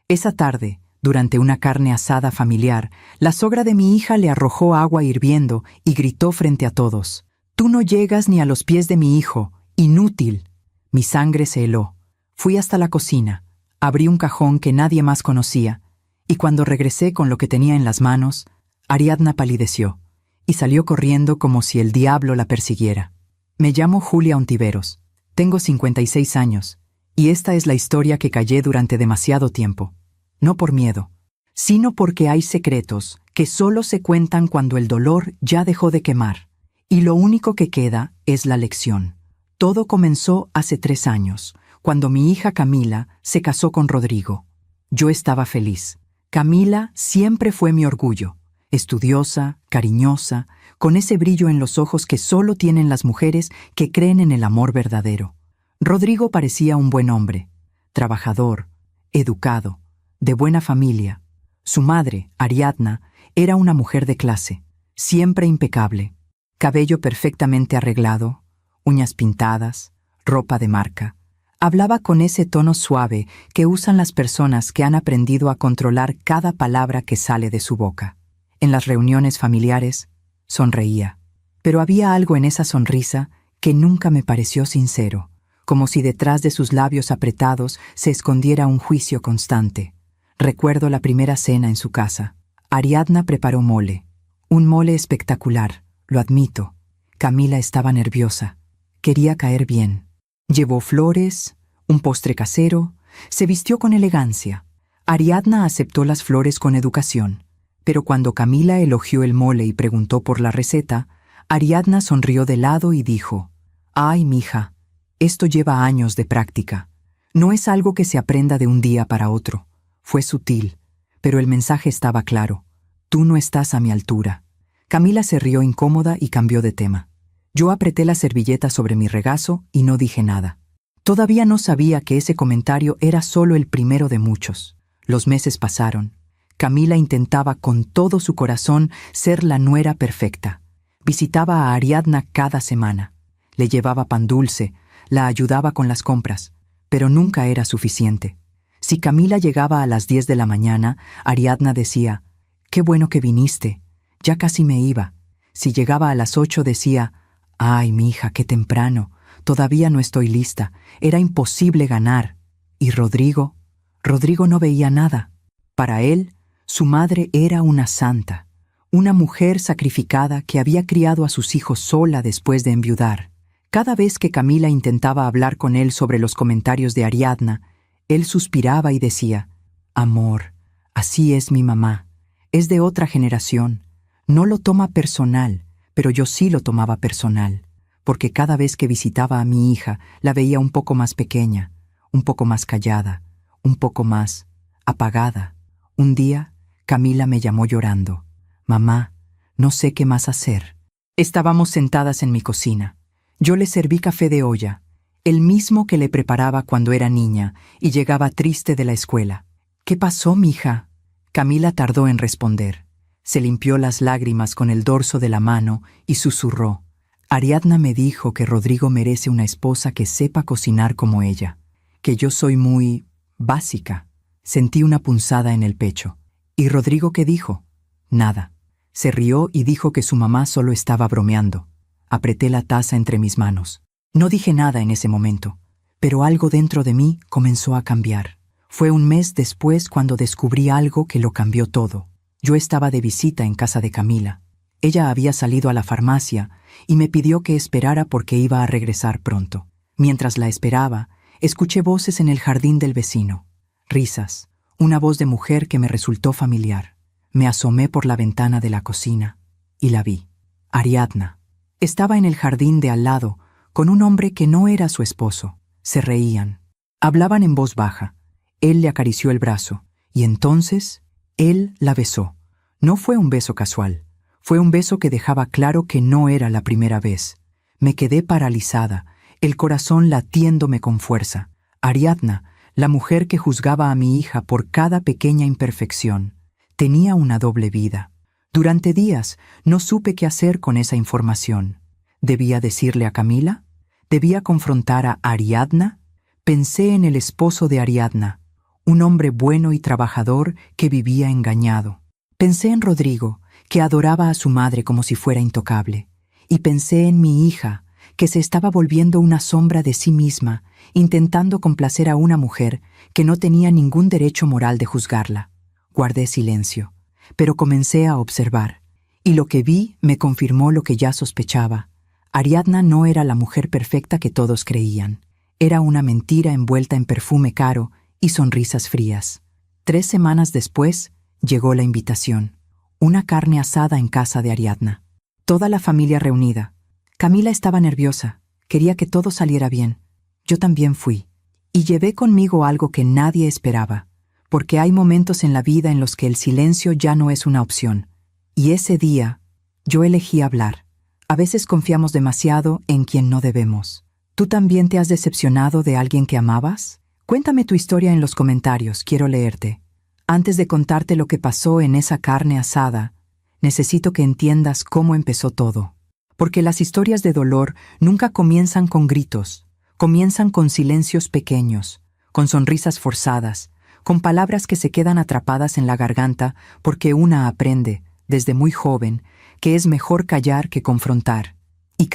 Esa tarde, durante una carne asada familiar, la sogra de mi hija le arrojó agua hirviendo y gritó frente a todos: «Tú no llegas ni a los pies de mi hijo, inútil». Mi sangre se heló. Fui hasta la cocina, abrí un cajón que nadie más conocía, y cuando regresé con lo que tenía en las manos, Ariadna palideció y salió corriendo como si el diablo la persiguiera. Me llamo Julia Ontiveros, tengo 56 años, y esta es la historia que callé durante demasiado tiempo. No por miedo, sino porque hay secretos que solo se cuentan cuando el dolor ya dejó de quemar, y lo único que queda es la lección. Todo comenzó hace 3 años, cuando mi hija Camila se casó con Rodrigo. Yo estaba feliz. Camila siempre fue mi orgullo, estudiosa, cariñosa, con ese brillo en los ojos que solo tienen las mujeres que creen en el amor verdadero. Rodrigo parecía un buen hombre, trabajador, educado, de buena familia. Su madre, Ariadna, era una mujer de clase, siempre impecable, cabello perfectamente arreglado, uñas pintadas, ropa de marca. Hablaba con ese tono suave que usan las personas que han aprendido a controlar cada palabra que sale de su boca. En las reuniones familiares, sonreía, pero había algo en esa sonrisa que nunca me pareció sincero, como si detrás de sus labios apretados se escondiera un juicio constante. Recuerdo la primera cena en su casa. Ariadna preparó mole, un mole espectacular, lo admito. Camila estaba nerviosa, quería caer bien. Llevó flores, un postre casero, se vistió con elegancia. Ariadna aceptó las flores con educación, pero cuando Camila elogió el mole y preguntó por la receta, Ariadna sonrió de lado y dijo: «Ay, mija, esto lleva años de práctica. No es algo que se aprenda de un día para otro». Fue sutil, pero el mensaje estaba claro: «Tú no estás a mi altura». Camila se rió incómoda y cambió de tema. Yo apreté la servilleta sobre mi regazo y no dije nada. Todavía no sabía que ese comentario era solo el primero de muchos. Los meses pasaron. Camila intentaba con todo su corazón ser la nuera perfecta. Visitaba a Ariadna cada semana. Le llevaba pan dulce, la ayudaba con las compras, pero nunca era suficiente. Si Camila llegaba a las 10 de la mañana, Ariadna decía: «Qué bueno que viniste, ya casi me iba». Si llegaba a las 8 decía: «Ay, mija, qué temprano, todavía no estoy lista». Era imposible ganar. ¿Y Rodrigo? Rodrigo no veía nada. Para él, su madre era una santa, una mujer sacrificada que había criado a sus hijos sola después de enviudar. Cada vez que Camila intentaba hablar con él sobre los comentarios de Ariadna, él suspiraba y decía: «Amor, así es mi mamá, es de otra generación, no lo toma personal». Pero yo sí lo tomaba personal, porque cada vez que visitaba a mi hija la veía un poco más pequeña, un poco más callada, un poco más apagada. Un día, Camila me llamó llorando: «Mamá, no sé qué más hacer». Estábamos sentadas en mi cocina. Yo le serví café de olla, el mismo que le preparaba cuando era niña y llegaba triste de la escuela. «¿Qué pasó, mija?». Camila tardó en responder. Se limpió las lágrimas con el dorso de la mano y susurró: «Ariadna me dijo que Rodrigo merece una esposa que sepa cocinar como ella, que yo soy muy básica». Sentí una punzada en el pecho. ¿Y Rodrigo qué dijo? Nada. Se rió y dijo que su mamá solo estaba bromeando. Apreté la taza entre mis manos. No dije nada en ese momento, pero algo dentro de mí comenzó a cambiar. Fue un mes después cuando descubrí algo que lo cambió todo. Yo estaba de visita en casa de Camila. Ella había salido a la farmacia y me pidió que esperara porque iba a regresar pronto. Mientras la esperaba, escuché voces en el jardín del vecino. Risas, una voz de mujer que me resultó familiar. Me asomé por la ventana de la cocina y la vi. Ariadna. Estaba en el jardín de al lado con un hombre que no era su esposo. Se reían. Hablaban en voz baja. Él le acarició el brazo y entonces él la besó. No fue un beso casual. Fue un beso que dejaba claro que no era la primera vez. Me quedé paralizada, el corazón latiéndome con fuerza. Ariadna, la mujer que juzgaba a mi hija por cada pequeña imperfección, tenía una doble vida. Durante días no supe qué hacer con esa información. ¿Debía decirle a Camila? ¿Debía confrontar a Ariadna? Pensé en el esposo de Ariadna, un hombre bueno y trabajador que vivía engañado. Pensé en Rodrigo, que adoraba a su madre como si fuera intocable, y pensé en mi hija, que se estaba volviendo una sombra de sí misma, intentando complacer a una mujer que no tenía ningún derecho moral de juzgarla. Guardé silencio, pero comencé a observar, y lo que vi me confirmó lo que ya sospechaba. Ariadna no era la mujer perfecta que todos creían. Era una mentira envuelta en perfume caro y sonrisas frías. 3 semanas después, llegó la invitación. Una carne asada en casa de Ariadna. Toda la familia reunida. Camila estaba nerviosa. Quería que todo saliera bien. Yo también fui. Y llevé conmigo algo que nadie esperaba, porque hay momentos en la vida en los que el silencio ya no es una opción. Y ese día, yo elegí hablar. A veces confiamos demasiado en quien no debemos. ¿Tú también te has decepcionado de alguien que amabas? Cuéntame tu historia en los comentarios, quiero leerte. Antes de contarte lo que pasó en esa carne asada, necesito que entiendas cómo empezó todo. Porque las historias de dolor nunca comienzan con gritos, comienzan con silencios pequeños, con sonrisas forzadas, con palabras que se quedan atrapadas en la garganta porque una aprende, desde muy joven, que es mejor callar que confrontar. Y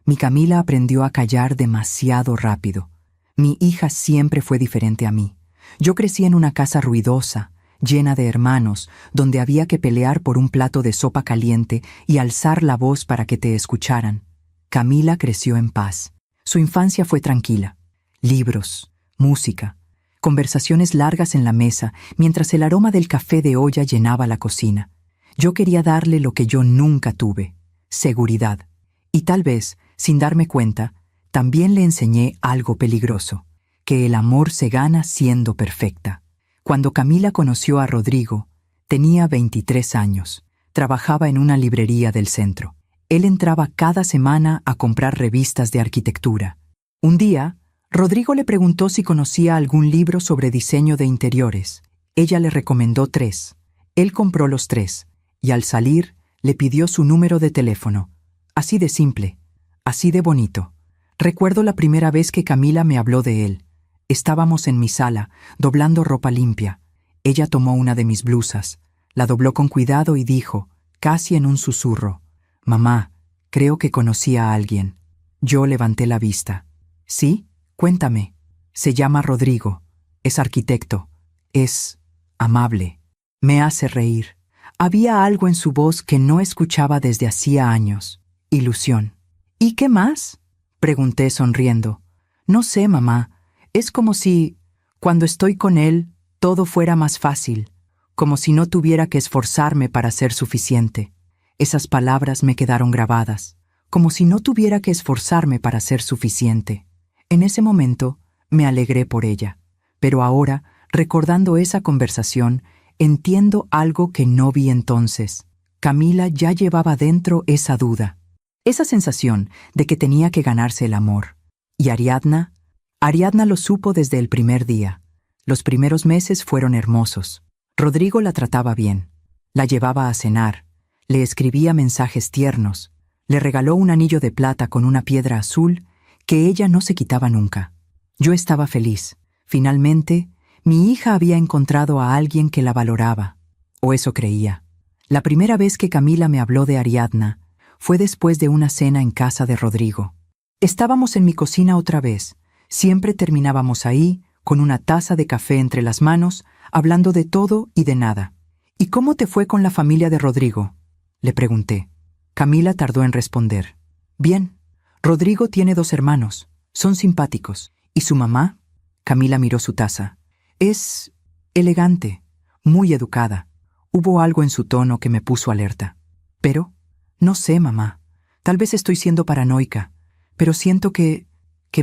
mi Camila aprendió a callar demasiado rápido. Mi hija siempre fue diferente a mí. Yo crecí en una casa ruidosa, llena de hermanos, donde había que pelear por un plato de sopa caliente y alzar la voz para que te escucharan. Camila creció en paz. Su infancia fue tranquila. Libros, música, conversaciones largas en la mesa, mientras el aroma del café de olla llenaba la cocina. Yo quería darle lo que yo nunca tuve: seguridad. Y tal vez, sin darme cuenta, también le enseñé algo peligroso: que el amor se gana siendo perfecta. Cuando Camila conoció a Rodrigo, tenía 23 años. Trabajaba en una librería del centro. Él entraba cada semana a comprar revistas de arquitectura. Un día, Rodrigo le preguntó si conocía algún libro sobre diseño de interiores. Ella le recomendó 3. Él compró los 3, y al salir, le pidió su número de teléfono. Así de simple, así de bonito. Recuerdo la primera vez que Camila me habló de él. Estábamos en mi sala, doblando ropa limpia. Ella tomó una de mis blusas, la dobló con cuidado y dijo, casi en un susurro: «Mamá, creo que conocí a alguien». Yo levanté la vista. «¿Sí? Cuéntame». «Se llama Rodrigo. Es arquitecto. Es amable. Me hace reír». Había algo en su voz que no escuchaba desde hacía años. Ilusión. «¿Y qué más?», pregunté sonriendo. «No sé, mamá. Es como si, cuando estoy con él, todo fuera más fácil, como si no tuviera que esforzarme para ser suficiente». Esas palabras me quedaron grabadas, como si no tuviera que esforzarme para ser suficiente. En ese momento, me alegré por ella, pero ahora, recordando esa conversación, entiendo algo que no vi entonces. Camila ya llevaba dentro esa duda, esa sensación de que tenía que ganarse el amor. ¿Y Ariadna? Ariadna lo supo desde el primer día. Los primeros meses fueron hermosos. Rodrigo la trataba bien. La llevaba a cenar. Le escribía mensajes tiernos. Le regaló un anillo de plata con una piedra azul que ella no se quitaba nunca. Yo estaba feliz. Finalmente, mi hija había encontrado a alguien que la valoraba. O eso creía. La primera vez que Camila me habló de Ariadna fue después de una cena en casa de Rodrigo. Estábamos en mi cocina otra vez. Siempre terminábamos ahí, con una taza de café entre las manos, hablando de todo y de nada. «¿Y cómo te fue con la familia de Rodrigo?», le pregunté. Camila tardó en responder. «Bien. Rodrigo tiene 2 hermanos. Son simpáticos. ¿Y su mamá?». Camila miró su taza. «Es elegante, muy educada». Hubo algo en su tono que me puso alerta. «Pero, no sé, mamá. Tal vez estoy siendo paranoica, pero siento que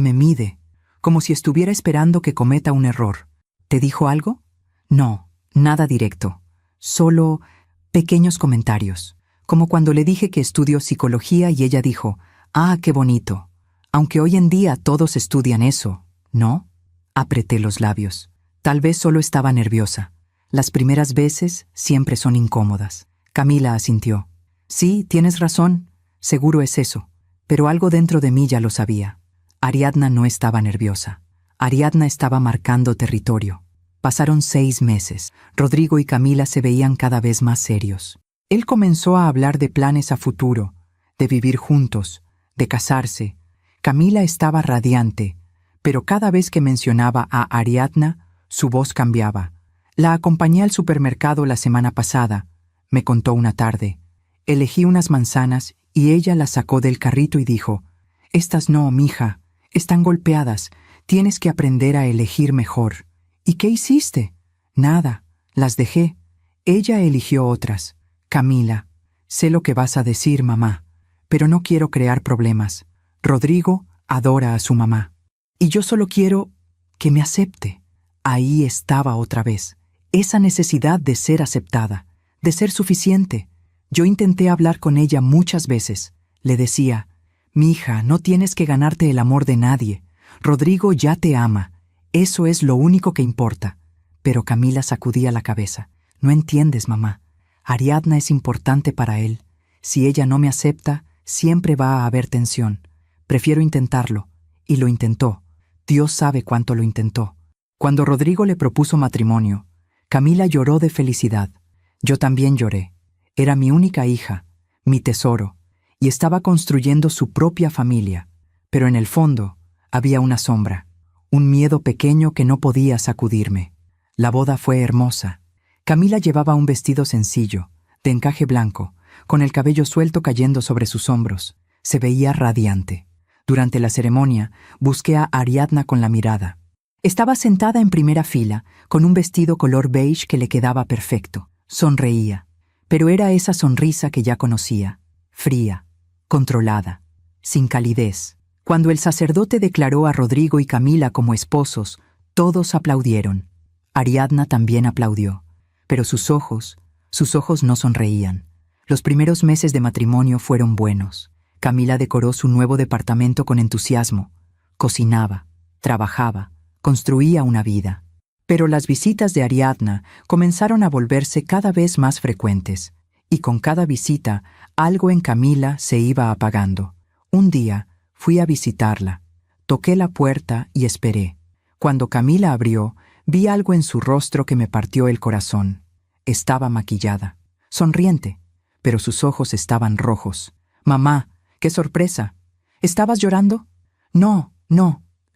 me mide, como si estuviera esperando que cometa un error». «¿Te dijo algo?». «No, nada directo. Solo pequeños comentarios. Como cuando le dije que estudio psicología y ella dijo, «Ah, qué bonito. Aunque hoy en día todos estudian eso, ¿no?». Apreté los labios. Tal vez solo estaba nerviosa. Las primeras veces siempre son incómodas. Camila asintió. «Sí, tienes razón. Seguro es eso». Pero algo dentro de mí ya lo sabía. Ariadna no estaba nerviosa. Ariadna estaba marcando territorio. Pasaron 6 meses. Rodrigo y Camila se veían cada vez más serios. Él comenzó a hablar de planes a futuro, de vivir juntos, de casarse. Camila estaba radiante, pero cada vez que mencionaba a Ariadna, su voz cambiaba. La acompañé al supermercado la semana pasada, me contó una tarde. Elegí unas manzanas y ella las sacó del carrito y dijo: «Estas no, mija, están golpeadas, tienes que aprender a elegir mejor». «¿Y qué hiciste?» «Nada, las dejé». Ella eligió otras. «Camila, sé lo que vas a decir, mamá, pero no quiero crear problemas. Rodrigo adora a su mamá. Y yo solo quiero que me acepte». Ahí estaba otra vez, esa necesidad de ser aceptada, de ser suficiente. Yo intenté hablar con ella muchas veces. Le decía: «Mija, no tienes que ganarte el amor de nadie. Rodrigo ya te ama. Eso es lo único que importa». Pero Camila sacudía la cabeza. «No entiendes, mamá. Ariadna es importante para él. Si ella no me acepta, siempre va a haber tensión. Prefiero intentarlo». Y lo intentó. Dios sabe cuánto lo intentó. Cuando Rodrigo le propuso matrimonio, Camila lloró de felicidad. Yo también lloré. Era mi única hija, mi tesoro, y estaba construyendo su propia familia. Pero en el fondo había una sombra, un miedo pequeño que no podía sacudirme. La boda fue hermosa. Camila llevaba un vestido sencillo, de encaje blanco, con el cabello suelto cayendo sobre sus hombros. Se veía radiante. Durante la ceremonia, busqué a Ariadna con la mirada. Estaba sentada en primera fila, con un vestido color beige que le quedaba perfecto. Sonreía, pero era esa sonrisa que ya conocía, fría, controlada, sin calidez. Cuando el sacerdote declaró a Rodrigo y Camila como esposos, todos aplaudieron. Ariadna también aplaudió, pero sus ojos no sonreían. Los primeros meses de matrimonio fueron buenos. Camila decoró su nuevo departamento con entusiasmo. Cocinaba, trabajaba, construía una vida. Pero las visitas de Ariadna comenzaron a volverse cada vez más frecuentes, y con cada visita algo en Camila se iba apagando. Un día fui a visitarla. Toqué la puerta y esperé. Cuando Camila abrió, vi algo en su rostro que me partió el corazón. Estaba maquillada, sonriente, pero sus ojos estaban rojos. «Mamá, qué sorpresa. ¿Estabas llorando?» «No,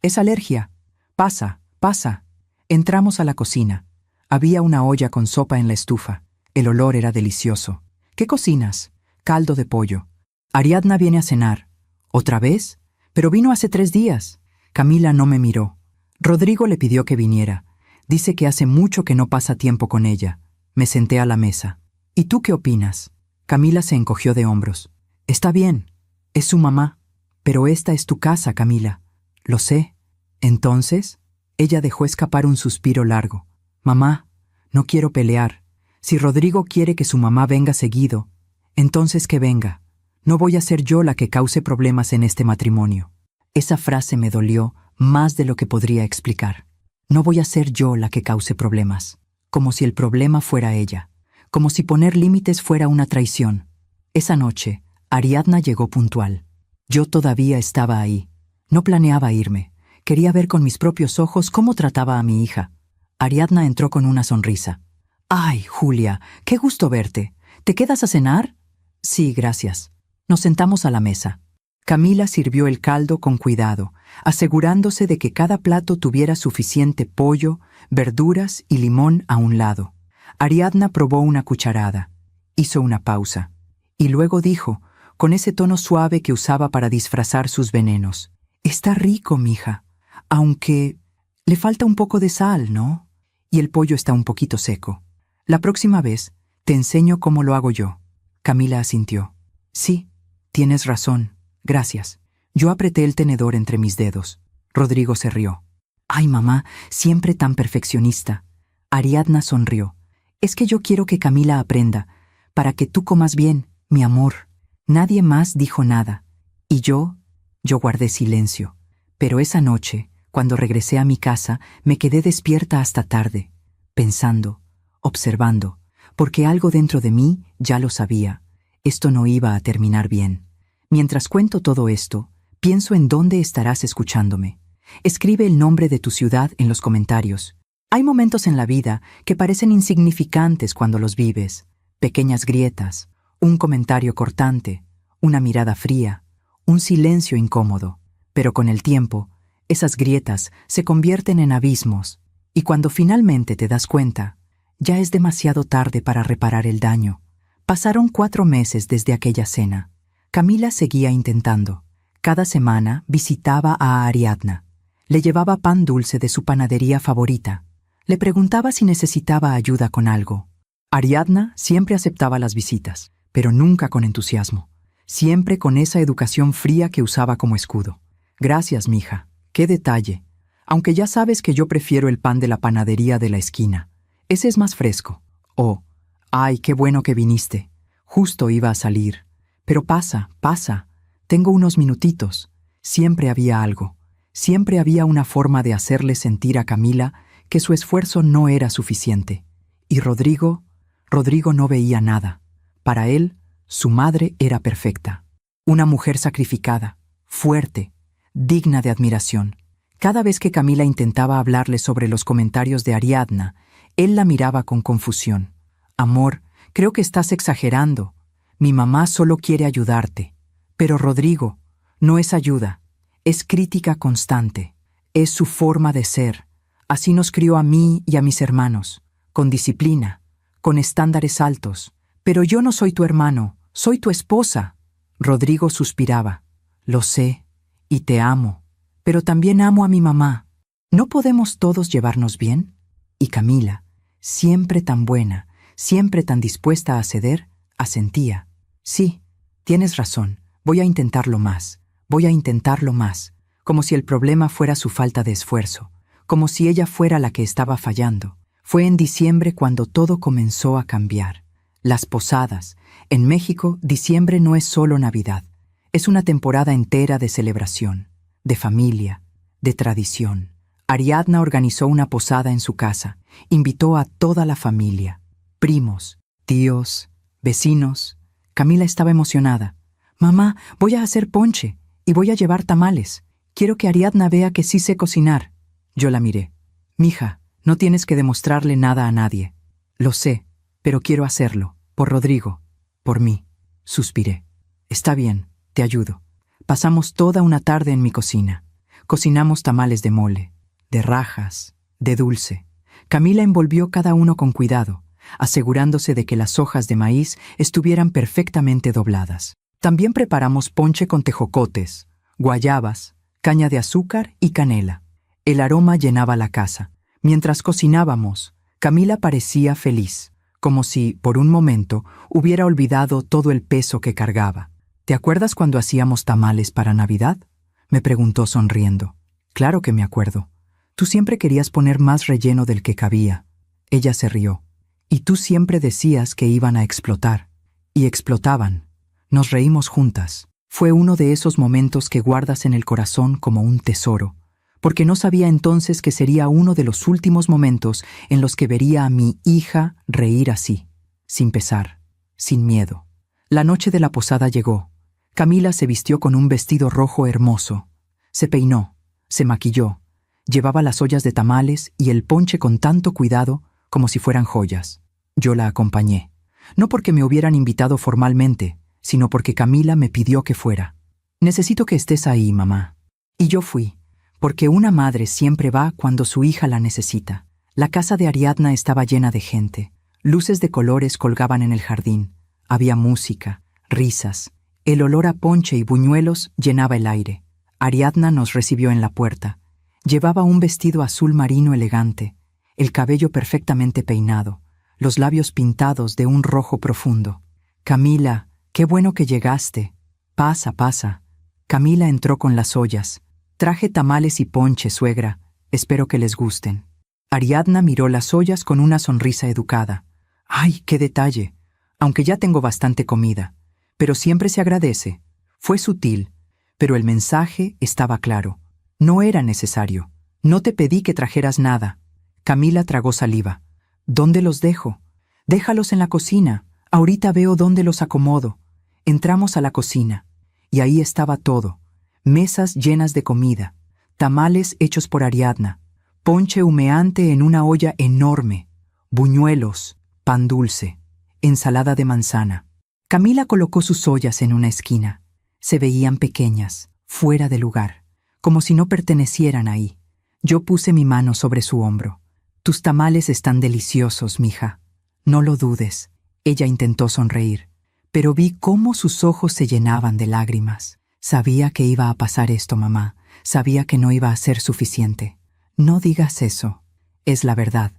es alergia. Pasa, pasa». Entramos a la cocina. Había una olla con sopa en la estufa. El olor era delicioso. «¿Qué cocinas?» «Caldo de pollo». «Ariadna viene a cenar». «¿Otra vez?» «Pero vino hace 3 días». Camila no me miró. Rodrigo le pidió que viniera. Dice que hace mucho que no pasa tiempo con ella. Me senté a la mesa. «¿Y tú qué opinas?» Camila se encogió de hombros. «Está bien. Es su mamá. Pero esta es tu casa, Camila». «Lo sé». «Entonces...» Ella dejó escapar un suspiro largo. «Mamá, no quiero pelear. Si Rodrigo quiere que su mamá venga seguido, entonces que venga. No voy a ser yo la que cause problemas en este matrimonio». Esa frase me dolió más de lo que podría explicar. No voy a ser yo la que cause problemas. Como si el problema fuera ella. Como si poner límites fuera una traición. Esa noche, Ariadna llegó puntual. Yo todavía estaba ahí. No planeaba irme. Quería ver con mis propios ojos cómo trataba a mi hija. Ariadna entró con una sonrisa. «Ay, Julia, qué gusto verte. ¿Te quedas a cenar?» «Sí, gracias». Nos sentamos a la mesa. Camila sirvió el caldo con cuidado, asegurándose de que cada plato tuviera suficiente pollo, verduras y limón a un lado. Ariadna probó una cucharada. Hizo una pausa. Y luego dijo, con ese tono suave que usaba para disfrazar sus venenos: «Está rico, mija. Aunque le falta un poco de sal, ¿no? Y el pollo está un poquito seco. La próxima vez te enseño cómo lo hago yo». Camila asintió. «Sí, tienes razón. Gracias». Yo apreté el tenedor entre mis dedos. Rodrigo se rió. «Ay, mamá, siempre tan perfeccionista». Ariadna sonrió. «Es que yo quiero que Camila aprenda, para que tú comas bien, mi amor». Nadie más dijo nada. Y yo guardé silencio. Pero esa noche, cuando regresé a mi casa, me quedé despierta hasta tarde, pensando, observando, porque algo dentro de mí ya lo sabía. Esto no iba a terminar bien. Mientras cuento todo esto, pienso en dónde estarás escuchándome. Escribe el nombre de tu ciudad en los comentarios. Hay momentos en la vida que parecen insignificantes cuando los vives. Pequeñas grietas, un comentario cortante, una mirada fría, un silencio incómodo. Pero con el tiempo, esas grietas se convierten en abismos, y cuando finalmente te das cuenta, ya es demasiado tarde para reparar el daño. Pasaron 4 meses desde aquella cena. Camila seguía intentando. Cada semana visitaba a Ariadna. Le llevaba pan dulce de su panadería favorita. Le preguntaba si necesitaba ayuda con algo. Ariadna siempre aceptaba las visitas, pero nunca con entusiasmo. Siempre con esa educación fría que usaba como escudo. Gracias, mija. Qué detalle. Aunque ya sabes que yo prefiero el pan de la panadería de la esquina. Ese es más fresco. Oh, ay, qué bueno que viniste. Justo iba a salir. Pero pasa, pasa. Tengo unos minutitos. Siempre había algo. Siempre había una forma de hacerle sentir a Camila que su esfuerzo no era suficiente. Y Rodrigo no veía nada. Para él, su madre era perfecta. Una mujer sacrificada, fuerte, digna de admiración. Cada vez que Camila intentaba hablarle sobre los comentarios de Ariadna, él la miraba con confusión. Amor, creo que estás exagerando. Mi mamá solo quiere ayudarte. Pero Rodrigo, no es ayuda, es crítica constante. Es su forma de ser. Así nos crió a mí y a mis hermanos, con disciplina, con estándares altos. Pero yo no soy tu hermano, soy tu esposa. Rodrigo suspiraba. Lo sé, y te amo, pero también amo a mi mamá. ¿No podemos todos llevarnos bien? Y Camila, siempre tan buena, siempre tan dispuesta a ceder, asentía. Sí, tienes razón, voy a intentarlo más, como si el problema fuera su falta de esfuerzo, como si ella fuera la que estaba fallando. Fue en diciembre cuando todo comenzó a cambiar. Las posadas. En México, diciembre no es solo Navidad. Es una temporada entera de celebración, de familia, de tradición. Ariadna organizó una posada en su casa. Invitó a toda la familia. Primos, tíos, vecinos. Camila estaba emocionada. Mamá, voy a hacer ponche y voy a llevar tamales. Quiero que Ariadna vea que sí sé cocinar. Yo la miré. Mija, no tienes que demostrarle nada a nadie. Lo sé, pero quiero hacerlo. Por Rodrigo. Por mí. Suspiré. Está bien, te ayudo. Pasamos toda una tarde en mi cocina. Cocinamos tamales de mole, de rajas, de dulce. Camila envolvió cada uno con cuidado, asegurándose de que las hojas de maíz estuvieran perfectamente dobladas. También preparamos ponche con tejocotes, guayabas, caña de azúcar y canela. El aroma llenaba la casa. Mientras cocinábamos, Camila parecía feliz, como si, por un momento, hubiera olvidado todo el peso que cargaba. ¿Te acuerdas cuando hacíamos tamales para Navidad?, me preguntó sonriendo. Claro que me acuerdo. Tú siempre querías poner más relleno del que cabía. Ella se rió. Y tú siempre decías que iban a explotar. Y explotaban. Nos reímos juntas. Fue uno de esos momentos que guardas en el corazón como un tesoro, porque no sabía entonces que sería uno de los últimos momentos en los que vería a mi hija reír así, sin pesar, sin miedo. La noche de la posada llegó. Camila se vistió con un vestido rojo hermoso. Se peinó, se maquilló, llevaba las ollas de tamales y el ponche con tanto cuidado como si fueran joyas. Yo la acompañé, no porque me hubieran invitado formalmente, sino porque Camila me pidió que fuera. Necesito que estés ahí, mamá. Y yo fui, porque una madre siempre va cuando su hija la necesita. La casa de Ariadna estaba llena de gente. Luces de colores colgaban en el jardín. Había música, risas. El olor a ponche y buñuelos llenaba el aire. Ariadna nos recibió en la puerta. Llevaba un vestido azul marino elegante, el cabello perfectamente peinado, los labios pintados de un rojo profundo. Camila, qué bueno que llegaste. Pasa, pasa. Camila entró con las ollas. Traje tamales y ponche, suegra. Espero que les gusten. Ariadna miró las ollas con una sonrisa educada. ¡Ay, qué detalle! Aunque ya tengo bastante comida. Pero siempre se agradece. Fue sutil, pero el mensaje estaba claro. No era necesario. No te pedí que trajeras nada. Camila tragó saliva. ¿Dónde los dejo? Déjalos en la cocina. Ahorita veo dónde los acomodo. Entramos a la cocina. Y ahí estaba todo. Mesas llenas de comida. Tamales hechos por Ariadna. ponche humeante en una olla enorme, buñuelos, pan dulce, ensalada de manzana. Camila colocó sus ollas en una esquina. Se veían pequeñas, fuera de lugar, como si no pertenecieran ahí. Yo puse mi mano sobre su hombro. Tus tamales están deliciosos, mija. No lo dudes. Ella intentó sonreír, pero vi cómo sus ojos se llenaban de lágrimas. Sabía que iba a pasar esto, mamá. Sabía que no iba a ser suficiente. No digas eso. Es la verdad.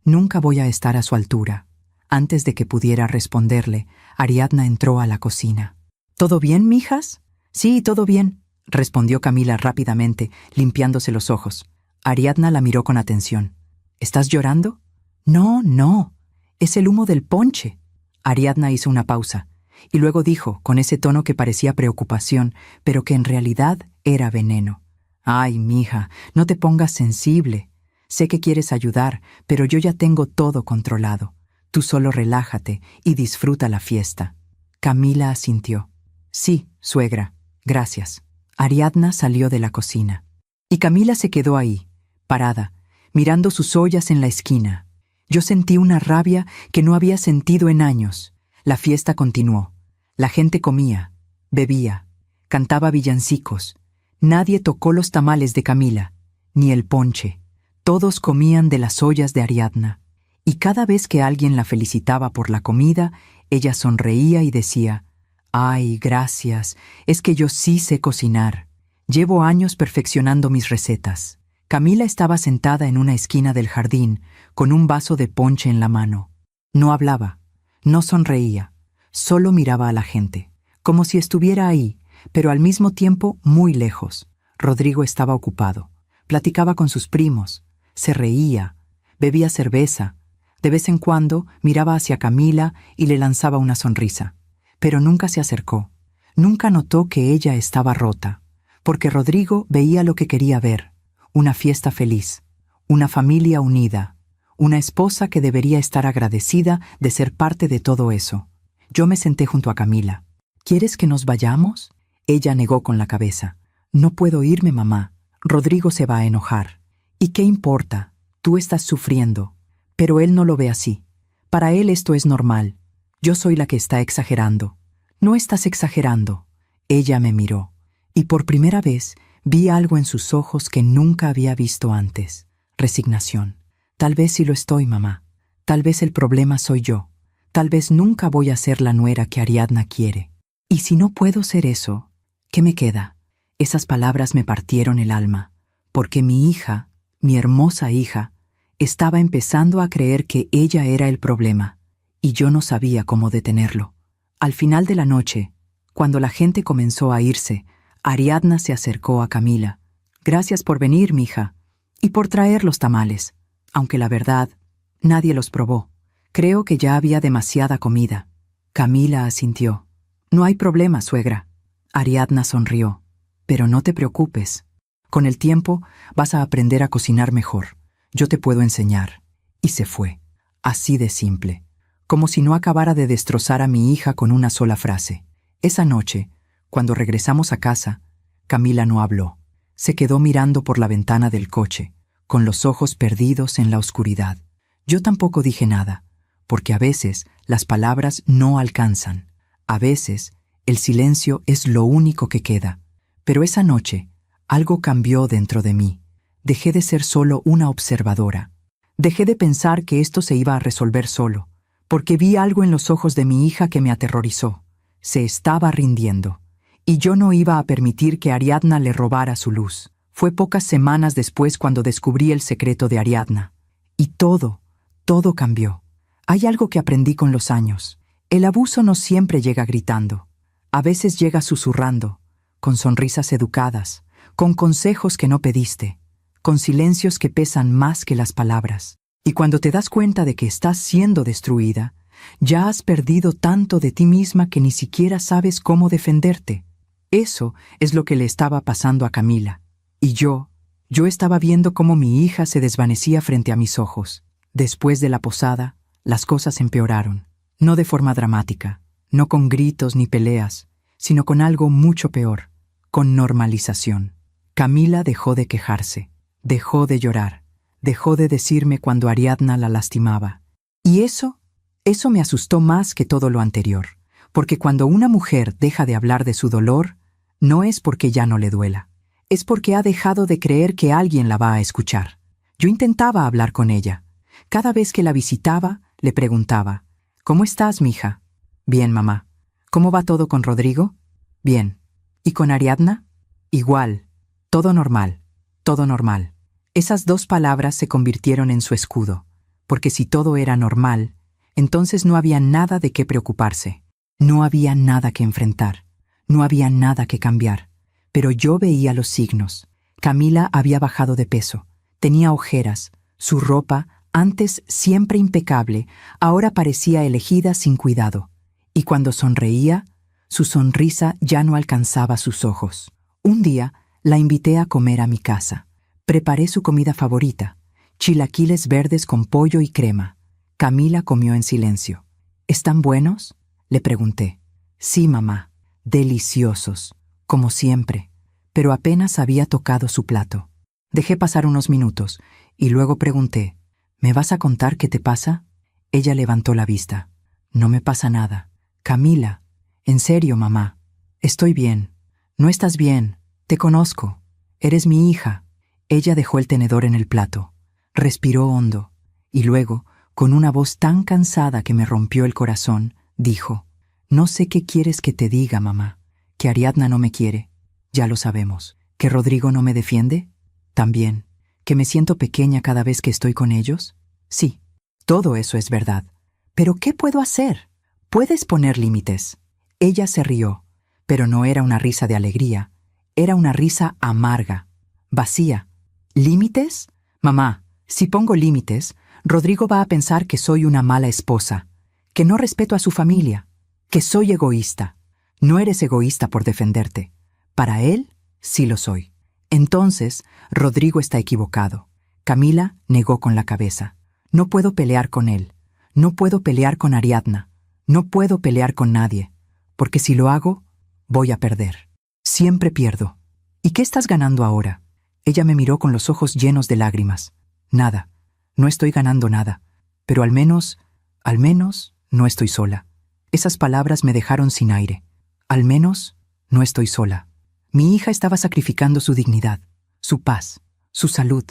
Nunca voy a estar a su altura. Antes de que pudiera responderle, Ariadna entró a la cocina. ¿Todo bien, mijas? Sí, todo bien, respondió Camila rápidamente, limpiándose los ojos. Ariadna la miró con atención. ¿Estás llorando? No, no. Es el humo del ponche. Ariadna hizo una pausa, y luego dijo, con ese tono que parecía preocupación, pero que en realidad era veneno. Ay, mija, no te pongas sensible. Sé que quieres ayudar, pero yo ya tengo todo controlado. Tú solo relájate y disfruta la fiesta. Camila asintió. Sí, suegra, gracias. Ariadna salió de la cocina. Y Camila se quedó ahí, parada, mirando sus ollas en la esquina. Yo sentí una rabia que no había sentido en años. La fiesta continuó. La gente comía, bebía, cantaba villancicos. Nadie tocó los tamales de Camila, ni el ponche. Todos comían de las ollas de Ariadna. Y cada vez que alguien la felicitaba por la comida, ella sonreía y decía, «Ay, gracias, es que yo sí sé cocinar. Llevo años perfeccionando mis recetas». Camila estaba sentada en una esquina del jardín, con un vaso de ponche en la mano. No hablaba, no sonreía, solo miraba a la gente, como si estuviera ahí, pero al mismo tiempo muy lejos. Rodrigo estaba ocupado, platicaba con sus primos, se reía, bebía cerveza. De vez en cuando miraba hacia Camila y le lanzaba una sonrisa, pero nunca se acercó. Nunca notó que ella estaba rota, porque Rodrigo veía lo que quería ver, una fiesta feliz, una familia unida, una esposa que debería estar agradecida de ser parte de todo eso. Yo me senté junto a Camila. ¿Quieres que nos vayamos? Ella negó con la cabeza. No puedo irme, mamá. Rodrigo se va a enojar. ¿Y qué importa? Tú estás sufriendo. Pero él no lo ve así. Para él esto es normal. Yo soy la que está exagerando. No estás exagerando. Ella me miró, y por primera vez vi algo en sus ojos que nunca había visto antes. Resignación. Tal vez sí lo estoy, mamá. Tal vez el problema soy yo. Tal vez nunca voy a ser la nuera que Ariadna quiere. Y si no puedo ser eso, ¿qué me queda? Esas palabras me partieron el alma, porque mi hija, mi hermosa hija, estaba empezando a creer que ella era el problema, y yo no sabía cómo detenerlo. Al final de la noche, cuando la gente comenzó a irse, Ariadna se acercó a Camila. «Gracias por venir, mija, y por traer los tamales, aunque la verdad, nadie los probó. Creo que ya había demasiada comida». Camila asintió. «No hay problema, suegra». Ariadna sonrió. «Pero no te preocupes. Con el tiempo vas a aprender a cocinar mejor. Yo te puedo enseñar». Y se fue, así de simple, como si no acabara de destrozar a mi hija con una sola frase. Esa noche, cuando regresamos a casa, Camila no habló. Se quedó mirando por la ventana del coche, con los ojos perdidos en la oscuridad. Yo tampoco dije nada, porque a veces las palabras no alcanzan. A veces el silencio es lo único que queda. Pero esa noche, algo cambió dentro de mí. Dejé de ser solo una observadora. Dejé de pensar que esto se iba a resolver solo, porque vi algo en los ojos de mi hija que me aterrorizó. Se estaba rindiendo, y yo no iba a permitir que Ariadna le robara su luz. Fue pocas semanas después cuando descubrí el secreto de Ariadna. Y todo cambió. Hay algo que aprendí con los años. El abuso no siempre llega gritando. A veces llega susurrando, con sonrisas educadas, con consejos que no pediste, con silencios que pesan más que las palabras. Y cuando te das cuenta de que estás siendo destruida, ya has perdido tanto de ti misma que ni siquiera sabes cómo defenderte. Eso es lo que le estaba pasando a Camila. Y yo estaba viendo cómo mi hija se desvanecía frente a mis ojos. Después de la posada, las cosas empeoraron. No de forma dramática, no con gritos ni peleas, sino con algo mucho peor, con normalización. Camila dejó de quejarse, dejó de llorar, Dejó de decirme cuando Ariadna la lastimaba. Y eso me asustó más que todo lo anterior, porque cuando una mujer deja de hablar de su dolor, no es porque ya no le duela, es porque ha dejado de creer que alguien la va a escuchar. Yo intentaba hablar con ella. Cada vez que la visitaba, le preguntaba, «¿Cómo estás, mija?» «Bien, mamá». «¿Cómo va todo con Rodrigo?» «Bien». «¿Y con Ariadna?» «Igual. Todo normal. Todo normal». Esas 2 palabras se convirtieron en su escudo, porque si todo era normal, entonces no había nada de qué preocuparse, no había nada que enfrentar, no había nada que cambiar. Pero yo veía los signos. Camila había bajado de peso, tenía ojeras, su ropa, antes siempre impecable, ahora parecía elegida sin cuidado, y cuando sonreía, su sonrisa ya no alcanzaba sus ojos. Un día la invité a comer a mi casa. Preparé su comida favorita, chilaquiles verdes con pollo y crema. Camila comió en silencio. ¿Están buenos?, le pregunté. Sí, mamá. Deliciosos, como siempre. Pero apenas había tocado su plato. Dejé pasar unos minutos y luego pregunté, ¿me vas a contar qué te pasa? Ella levantó la vista. No me pasa nada. Camila, en serio, mamá. Estoy bien. No estás bien. Te conozco. Eres mi hija. Ella dejó el tenedor en el plato, respiró hondo, y luego, con una voz tan cansada que me rompió el corazón, dijo, «No sé qué quieres que te diga, mamá. ¿Que Ariadna no me quiere? Ya lo sabemos. ¿Que Rodrigo no me defiende? También. ¿Que me siento pequeña cada vez que estoy con ellos? Sí. Todo eso es verdad. ¿Pero qué puedo hacer? Puedes poner límites». Ella se rió, pero no era una risa de alegría, era una risa amarga, vacía. ¿Límites? Mamá, si pongo límites, Rodrigo va a pensar que soy una mala esposa, que no respeto a su familia, que soy egoísta. No eres egoísta por defenderte. Para él, sí lo soy. Entonces, Rodrigo está equivocado. Camila negó con la cabeza. No puedo pelear con él. No puedo pelear con Ariadna. No puedo pelear con nadie. Porque si lo hago, voy a perder. Siempre pierdo. ¿Y qué estás ganando ahora? Ella me miró con los ojos llenos de lágrimas. Nada. No estoy ganando nada. Pero al menos, no estoy sola. Esas palabras me dejaron sin aire. Al menos, no estoy sola. Mi hija estaba sacrificando su dignidad, su paz, su salud,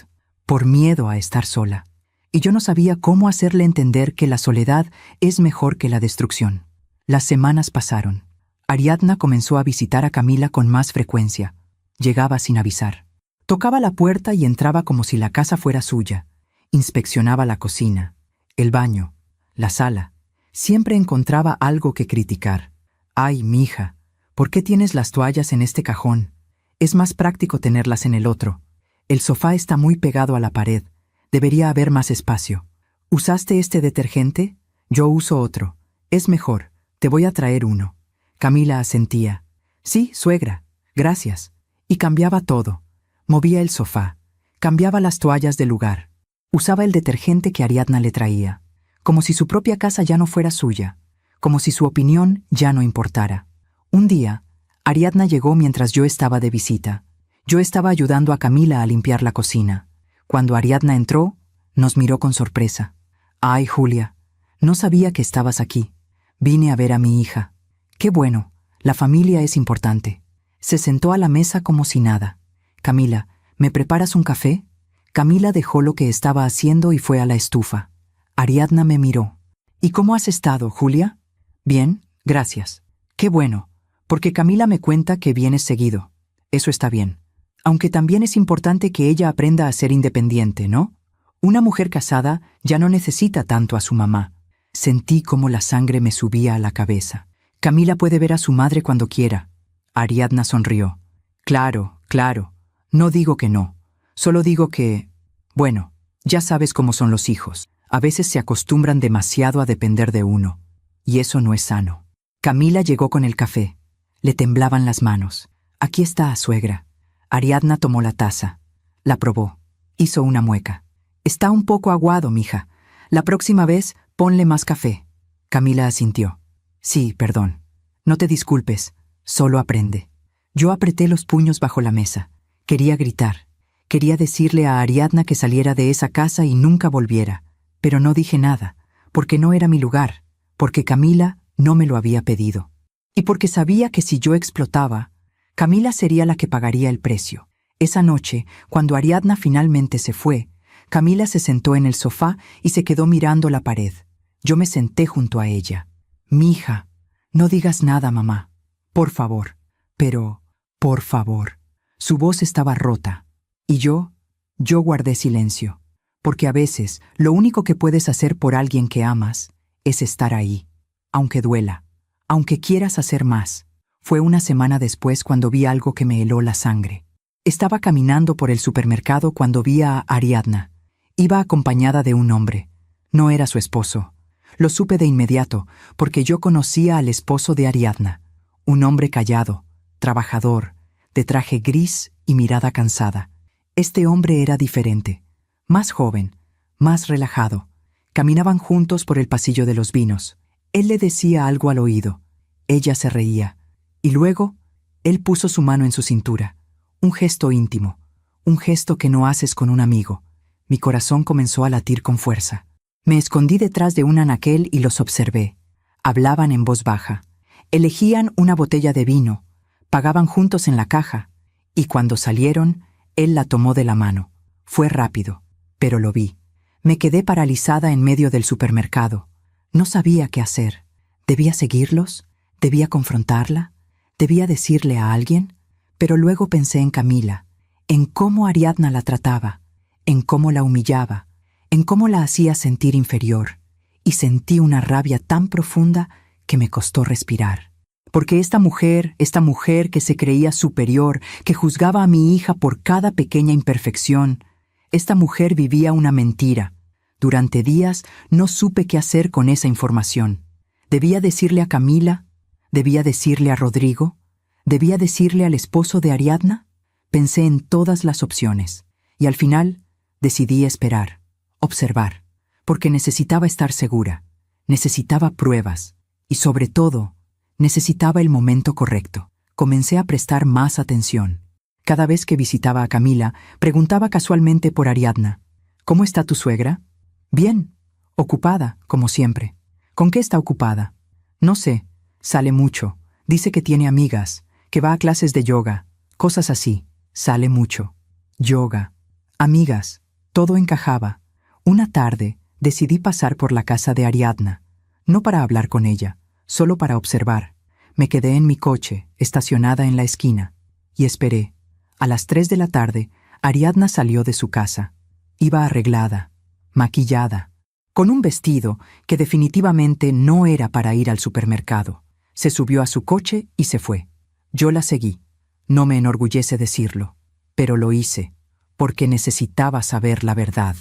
por miedo a estar sola. Y yo no sabía cómo hacerle entender que la soledad es mejor que la destrucción. Las semanas pasaron. Ariadna comenzó a visitar a Camila con más frecuencia. Llegaba sin avisar. Tocaba la puerta y entraba como si la casa fuera suya. Inspeccionaba la cocina, el baño, la sala. Siempre encontraba algo que criticar. «Ay, mija, ¿por qué tienes las toallas en este cajón? Es más práctico tenerlas en el otro. El sofá está muy pegado a la pared. Debería haber más espacio. ¿Usaste este detergente? Yo uso otro. Es mejor. Te voy a traer uno». Camila asentía. «Sí, suegra. Gracias». Y cambiaba todo. Movía el sofá. Cambiaba las toallas de lugar. Usaba el detergente que Ariadna le traía. Como si su propia casa ya no fuera suya. Como si su opinión ya no importara. Un día, Ariadna llegó mientras yo estaba de visita. Yo estaba ayudando a Camila a limpiar la cocina. Cuando Ariadna entró, nos miró con sorpresa. «Ay, Julia, no sabía que estabas aquí. Vine a ver a mi hija». «Qué bueno, la familia es importante». Se sentó a la mesa como si nada. «Camila, ¿me preparas un café?» Camila dejó lo que estaba haciendo y fue a la estufa. Ariadna me miró. «¿Y cómo has estado, Julia?» «Bien, gracias». «Qué bueno, porque Camila me cuenta que vienes seguido. Eso está bien. Aunque también es importante que ella aprenda a ser independiente, ¿no? Una mujer casada ya no necesita tanto a su mamá». Sentí como la sangre me subía a la cabeza. «Camila puede ver a su madre cuando quiera». Ariadna sonrió. «Claro, claro. No digo que no. Solo digo que... Bueno, ya sabes cómo son los hijos. A veces se acostumbran demasiado a depender de uno. Y eso no es sano». Camila llegó con el café. Le temblaban las manos. «Aquí está, suegra». Ariadna tomó la taza. La probó. Hizo una mueca. «Está un poco aguado, mija. La próxima vez, ponle más café». Camila asintió. «Sí, perdón. No te disculpes. Solo aprende». Yo apreté los puños bajo la mesa. Quería gritar. Quería decirle a Ariadna que saliera de esa casa y nunca volviera, pero no dije nada, porque no era mi lugar, porque Camila no me lo había pedido. Y porque sabía que si yo explotaba, Camila sería la que pagaría el precio. Esa noche, cuando Ariadna finalmente se fue, Camila se sentó en el sofá y se quedó mirando la pared. Yo me senté junto a ella. «Mija, no digas nada, mamá. Por favor». Pero, por favor. Su voz estaba rota. Y yo guardé silencio. Porque a veces, lo único que puedes hacer por alguien que amas es estar ahí. Aunque duela. Aunque quieras hacer más. Fue una semana después cuando vi algo que me heló la sangre. Estaba caminando por el supermercado cuando vi a Ariadna. Iba acompañada de un hombre. No era su esposo. Lo supe de inmediato, porque yo conocía al esposo de Ariadna. Un hombre callado, trabajador, de traje gris y mirada cansada. Este hombre era diferente. Más joven, más relajado. Caminaban juntos por el pasillo de los vinos. Él le decía algo al oído. Ella se reía. Y luego, él puso su mano en su cintura. Un gesto íntimo. Un gesto que no haces con un amigo. Mi corazón comenzó a latir con fuerza. Me escondí detrás de un anaquel y los observé. Hablaban en voz baja. Elegían una botella de vino. Pagaban juntos en la caja. Y cuando salieron, él la tomó de la mano. Fue rápido, pero lo vi. Me quedé paralizada en medio del supermercado. No sabía qué hacer. ¿Debía seguirlos? ¿Debía confrontarla? ¿Debía decirle a alguien? Pero luego pensé en Camila, en cómo Ariadna la trataba, en cómo la humillaba, en cómo la hacía sentir inferior, y sentí una rabia tan profunda que me costó respirar. Porque esta mujer que se creía superior, que juzgaba a mi hija por cada pequeña imperfección, esta mujer vivía una mentira. Durante días no supe qué hacer con esa información. ¿Debía decirle a Camila? ¿Debía decirle a Rodrigo? ¿Debía decirle al esposo de Ariadna? Pensé en todas las opciones, y al final decidí esperar, observar, porque necesitaba estar segura, necesitaba pruebas, y sobre todo, necesitaba el momento correcto. Comencé a prestar más atención. Cada vez que visitaba a Camila, preguntaba casualmente por Ariadna. «¿Cómo está tu suegra?» «Bien. Ocupada, como siempre». «¿Con qué está ocupada?» «No sé. Sale mucho. Dice que tiene amigas, que va a clases de yoga, cosas así. Sale mucho. Yoga. Amigas». Todo encajaba. Una tarde decidí pasar por la casa de Ariadna. No para hablar con ella, solo para observar. Me quedé en mi coche, estacionada en la esquina, y esperé. A las 3 de la tarde, Ariadna salió de su casa. Iba arreglada, maquillada, con un vestido que definitivamente no era para ir al supermercado. Se subió a su coche y se fue. Yo la seguí. No me enorgullece decirlo, pero lo hice, porque necesitaba saber la verdad.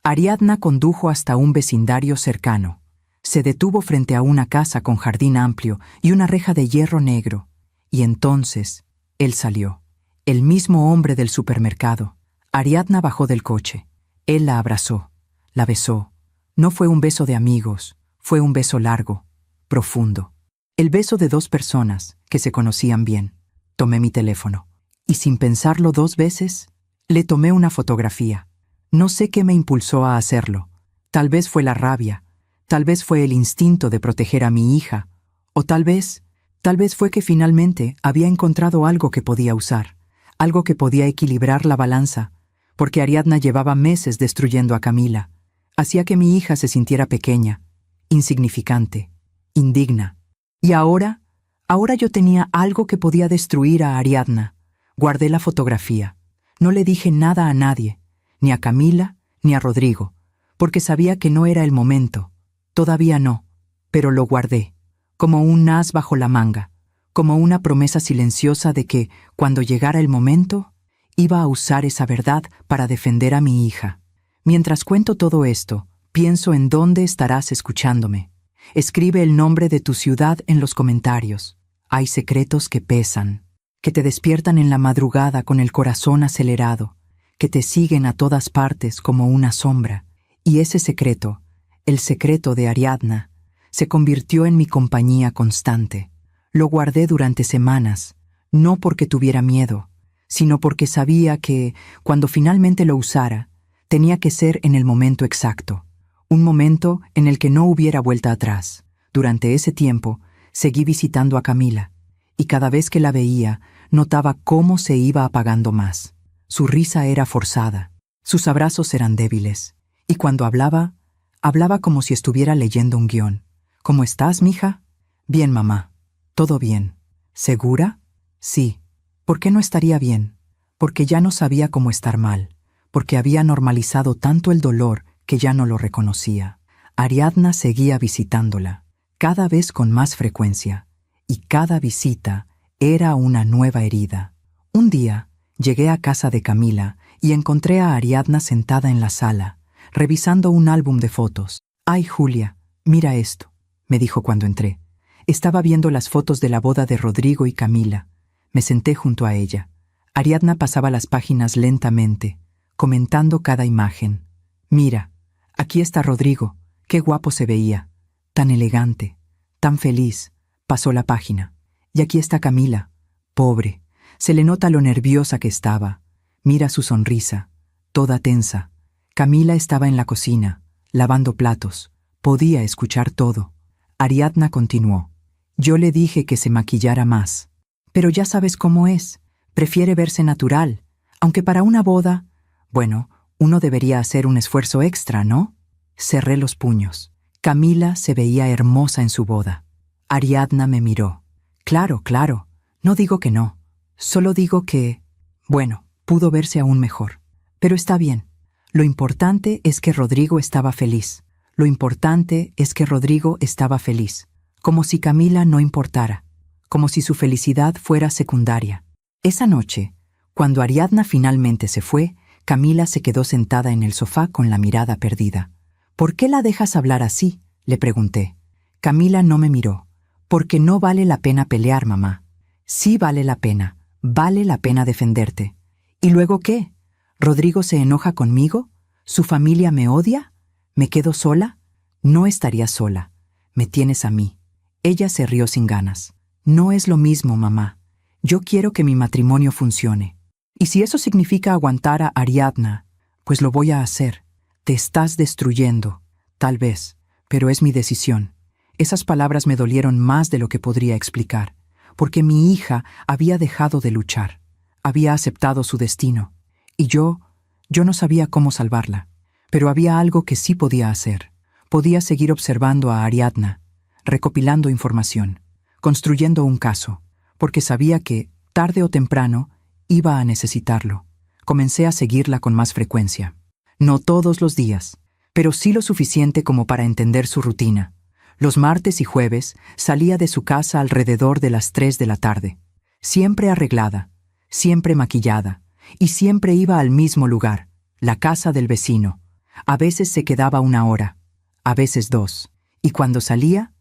Ariadna condujo hasta un vecindario cercano. Se detuvo frente a una casa con jardín amplio y una reja de hierro negro. Y entonces, él salió. El mismo hombre del supermercado. Ariadna bajó del coche. Él la abrazó, la besó. No fue un beso de amigos, fue un beso largo, profundo. El beso de dos personas que se conocían bien. Tomé mi teléfono. Y sin pensarlo 2 veces, le tomé una fotografía. No sé qué me impulsó a hacerlo. Tal vez fue la rabia, tal vez fue el instinto de proteger a mi hija, o tal vez fue que finalmente había encontrado algo que podía usar, algo que podía equilibrar la balanza, porque Ariadna llevaba meses destruyendo a Camila. Hacía que mi hija se sintiera pequeña, insignificante, indigna. Y ahora yo tenía algo que podía destruir a Ariadna. Guardé la fotografía. No le dije nada a nadie, ni a Camila, ni a Rodrigo, porque sabía que no era el momento. Todavía no, pero lo guardé, como un as bajo la manga, como una promesa silenciosa de que, cuando llegara el momento, iba a usar esa verdad para defender a mi hija. Mientras cuento todo esto, pienso en dónde estarás escuchándome. Escribe el nombre de tu ciudad en los comentarios. Hay secretos que pesan, que te despiertan en la madrugada con el corazón acelerado, que te siguen a todas partes como una sombra. Y ese secreto, el secreto de Ariadna, se convirtió en mi compañía constante. Lo guardé durante semanas, no porque tuviera miedo, sino porque sabía que, cuando finalmente lo usara, tenía que ser en el momento exacto, un momento en el que no hubiera vuelta atrás. Durante ese tiempo, seguí visitando a Camila, y cada vez que la veía, notaba cómo se iba apagando más. Su risa era forzada, sus abrazos eran débiles, y cuando hablaba como si estuviera leyendo un guión. «¿Cómo estás, mija?» «Bien, mamá. Todo bien». «¿Segura?» «Sí». ¿Por qué no estaría bien? Porque ya no sabía cómo estar mal, porque había normalizado tanto el dolor que ya no lo reconocía. Ariadna seguía visitándola, cada vez con más frecuencia, y cada visita era una nueva herida. Un día, llegué a casa de Camila y encontré a Ariadna sentada en la sala, revisando un álbum de fotos. «Ay, Julia, mira esto», me dijo cuando entré. Estaba viendo las fotos de la boda de Rodrigo y Camila. Me senté junto a ella. Ariadna pasaba las páginas lentamente, comentando cada imagen. «Mira, aquí está Rodrigo, qué guapo se veía, tan elegante, tan feliz». Pasó la página. «Y aquí está Camila, pobre, se le nota lo nerviosa que estaba. Mira su sonrisa, toda tensa». Camila estaba en la cocina, lavando platos. Podía escuchar todo. Ariadna continuó. «Yo le dije que se maquillara más. Pero ya sabes cómo es. Prefiere verse natural. Aunque para una boda... Bueno, uno debería hacer un esfuerzo extra, ¿no?» Cerré los puños. Camila se veía hermosa en su boda. Ariadna me miró. «Claro, claro. No digo que no. Solo digo que... Bueno, pudo verse aún mejor. Pero está bien. Lo importante es que Rodrigo estaba feliz. Lo importante es que Rodrigo estaba feliz. Como si Camila no importara. Como si su felicidad fuera secundaria». Esa noche, cuando Ariadna finalmente se fue, Camila se quedó sentada en el sofá con la mirada perdida. «¿Por qué la dejas hablar así?», le pregunté. Camila no me miró. «Porque no vale la pena pelear, mamá». «Sí vale la pena defenderte». «¿Y luego qué? ¿Rodrigo se enoja conmigo? ¿Su familia me odia? ¿Me quedo sola?» «No estaría sola. Me tienes a mí». Ella se rió sin ganas. «No es lo mismo, mamá. Yo quiero que mi matrimonio funcione. Y si eso significa aguantar a Ariadna, pues lo voy a hacer. Te estás destruyendo, tal vez, pero es mi decisión». Esas palabras me dolieron más de lo que podría explicar, porque mi hija había dejado de luchar, había aceptado su destino, y yo no sabía cómo salvarla. Pero había algo que sí podía hacer. Podía seguir observando a Ariadna, recopilando información, construyendo un caso, porque sabía que, tarde o temprano, iba a necesitarlo. Comencé a seguirla con más frecuencia. No todos los días, pero sí lo suficiente como para entender su rutina. Los martes y jueves salía de su casa alrededor de las 3 de la tarde. Siempre arreglada, siempre maquillada, y siempre iba al mismo lugar, la casa del vecino. A veces se quedaba 1 hora, a veces 2, y cuando salía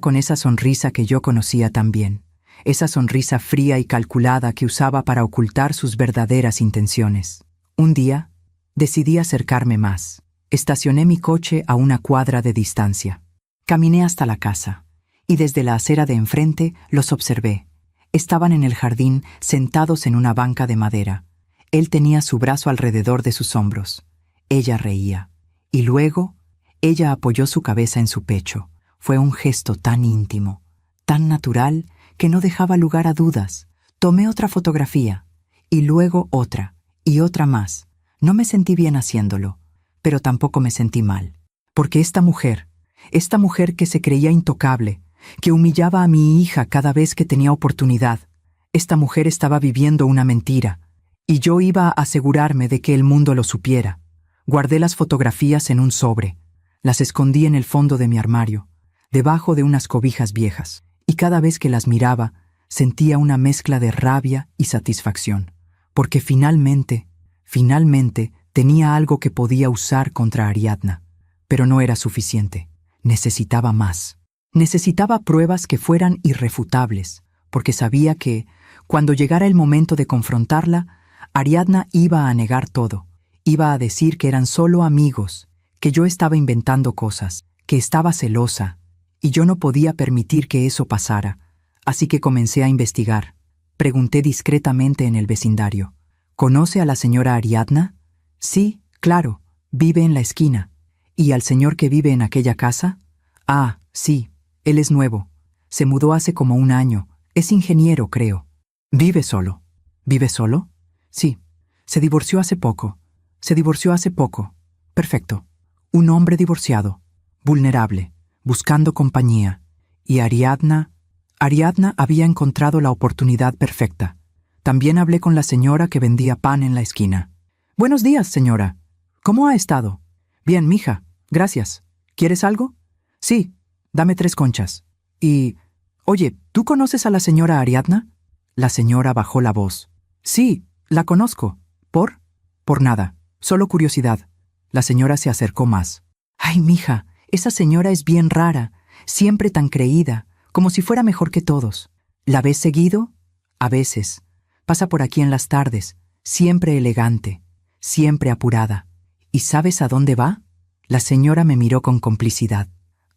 con esa sonrisa que yo conocía tan bien, esa sonrisa fría y calculada que usaba para ocultar sus verdaderas intenciones. Un día, decidí acercarme más. Estacioné mi coche a 1 cuadra de distancia. Caminé hasta la casa, y desde la acera de enfrente los observé. Estaban en el jardín, sentados en una banca de madera. Él tenía su brazo alrededor de sus hombros. Ella reía, y luego ella apoyó su cabeza en su pecho. Fue un gesto tan íntimo, tan natural, que no dejaba lugar a dudas. Tomé otra fotografía, y luego otra, y otra más. No me sentí bien haciéndolo, pero tampoco me sentí mal, porque esta mujer que se creía intocable, que humillaba a mi hija cada vez que tenía oportunidad, esta mujer estaba viviendo una mentira, y yo iba a asegurarme de que el mundo lo supiera. Guardé las fotografías en un sobre, las escondí en el fondo de mi armario, debajo de unas cobijas viejas, y cada vez que las miraba, sentía una mezcla de rabia y satisfacción, porque finalmente tenía algo que podía usar contra Ariadna, pero no era suficiente. Necesitaba más. Necesitaba pruebas que fueran irrefutables, porque sabía que, cuando llegara el momento de confrontarla, Ariadna iba a negar todo. Iba a decir que eran solo amigos, que yo estaba inventando cosas, que estaba celosa, y yo no podía permitir que eso pasara. Así que comencé a investigar. Pregunté discretamente en el vecindario. ¿Conoce a la señora Ariadna? Sí, claro, vive en la esquina. ¿Y al señor que vive en aquella casa? Ah, sí, él es nuevo. Se mudó hace como un año. Es ingeniero, creo. ¿Vive solo? ¿Vive solo? Sí. Se divorció hace poco. Se divorció hace poco. Perfecto. Un hombre divorciado, vulnerable, buscando compañía. Y Ariadna había encontrado la oportunidad perfecta. También hablé con la señora que vendía pan en la esquina. Buenos días, señora. ¿Cómo ha estado? Bien, mija. Gracias. ¿Quieres algo? Sí. Dame 3 conchas. Y... Oye, ¿tú conoces a la señora Ariadna? La señora bajó la voz. Sí, la conozco. ¿Por? Por nada. Solo curiosidad. La señora se acercó más. Ay, mija, esa señora es bien rara. Siempre tan creída, como si fuera mejor que todos. ¿La ves seguido? A veces. Pasa por aquí en las tardes, siempre elegante, siempre apurada. ¿Y sabes a dónde va? La señora me miró con complicidad.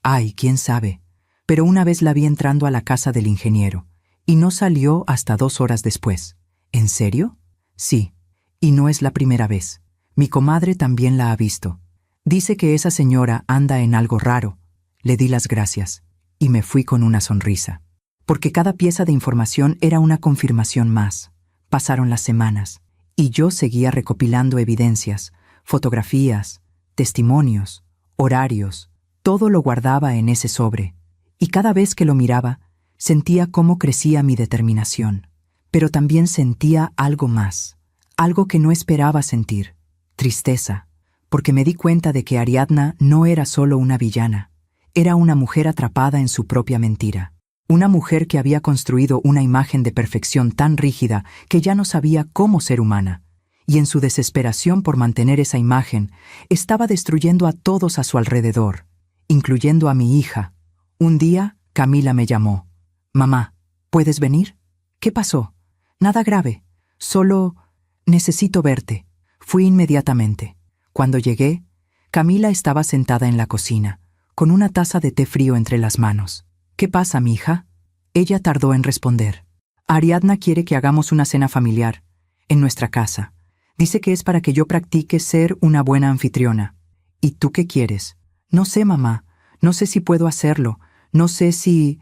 Ay, quién sabe. Pero una vez la vi entrando a la casa del ingeniero, y no salió hasta 2 horas después. ¿En serio? Sí. Y no es la primera vez. Mi comadre también la ha visto. Dice que esa señora anda en algo raro. Le di las gracias, y me fui con una sonrisa. Porque cada pieza de información era una confirmación más. Pasaron las semanas, y yo seguía recopilando evidencias, fotografías, testimonios, horarios. Todo lo guardaba en ese sobre, y cada vez que lo miraba, sentía cómo crecía mi determinación. Pero también sentía algo más, algo que no esperaba sentir, tristeza, porque me di cuenta de que Ariadna no era solo una villana, era una mujer atrapada en su propia mentira. Una mujer que había construido una imagen de perfección tan rígida que ya no sabía cómo ser humana, y en su desesperación por mantener esa imagen, estaba destruyendo a todos a su alrededor, incluyendo a mi hija. Un día, Camila me llamó. Mamá, ¿puedes venir? ¿Qué pasó? Nada grave, solo necesito verte. Fui inmediatamente. Cuando llegué, Camila estaba sentada en la cocina, con una taza de té frío entre las manos. ¿Qué pasa, mija? Ella tardó en responder. Ariadna quiere que hagamos una cena familiar, en nuestra casa. Dice que es para que yo practique ser una buena anfitriona. ¿Y tú qué quieres? No sé, mamá. No sé si puedo hacerlo. No sé si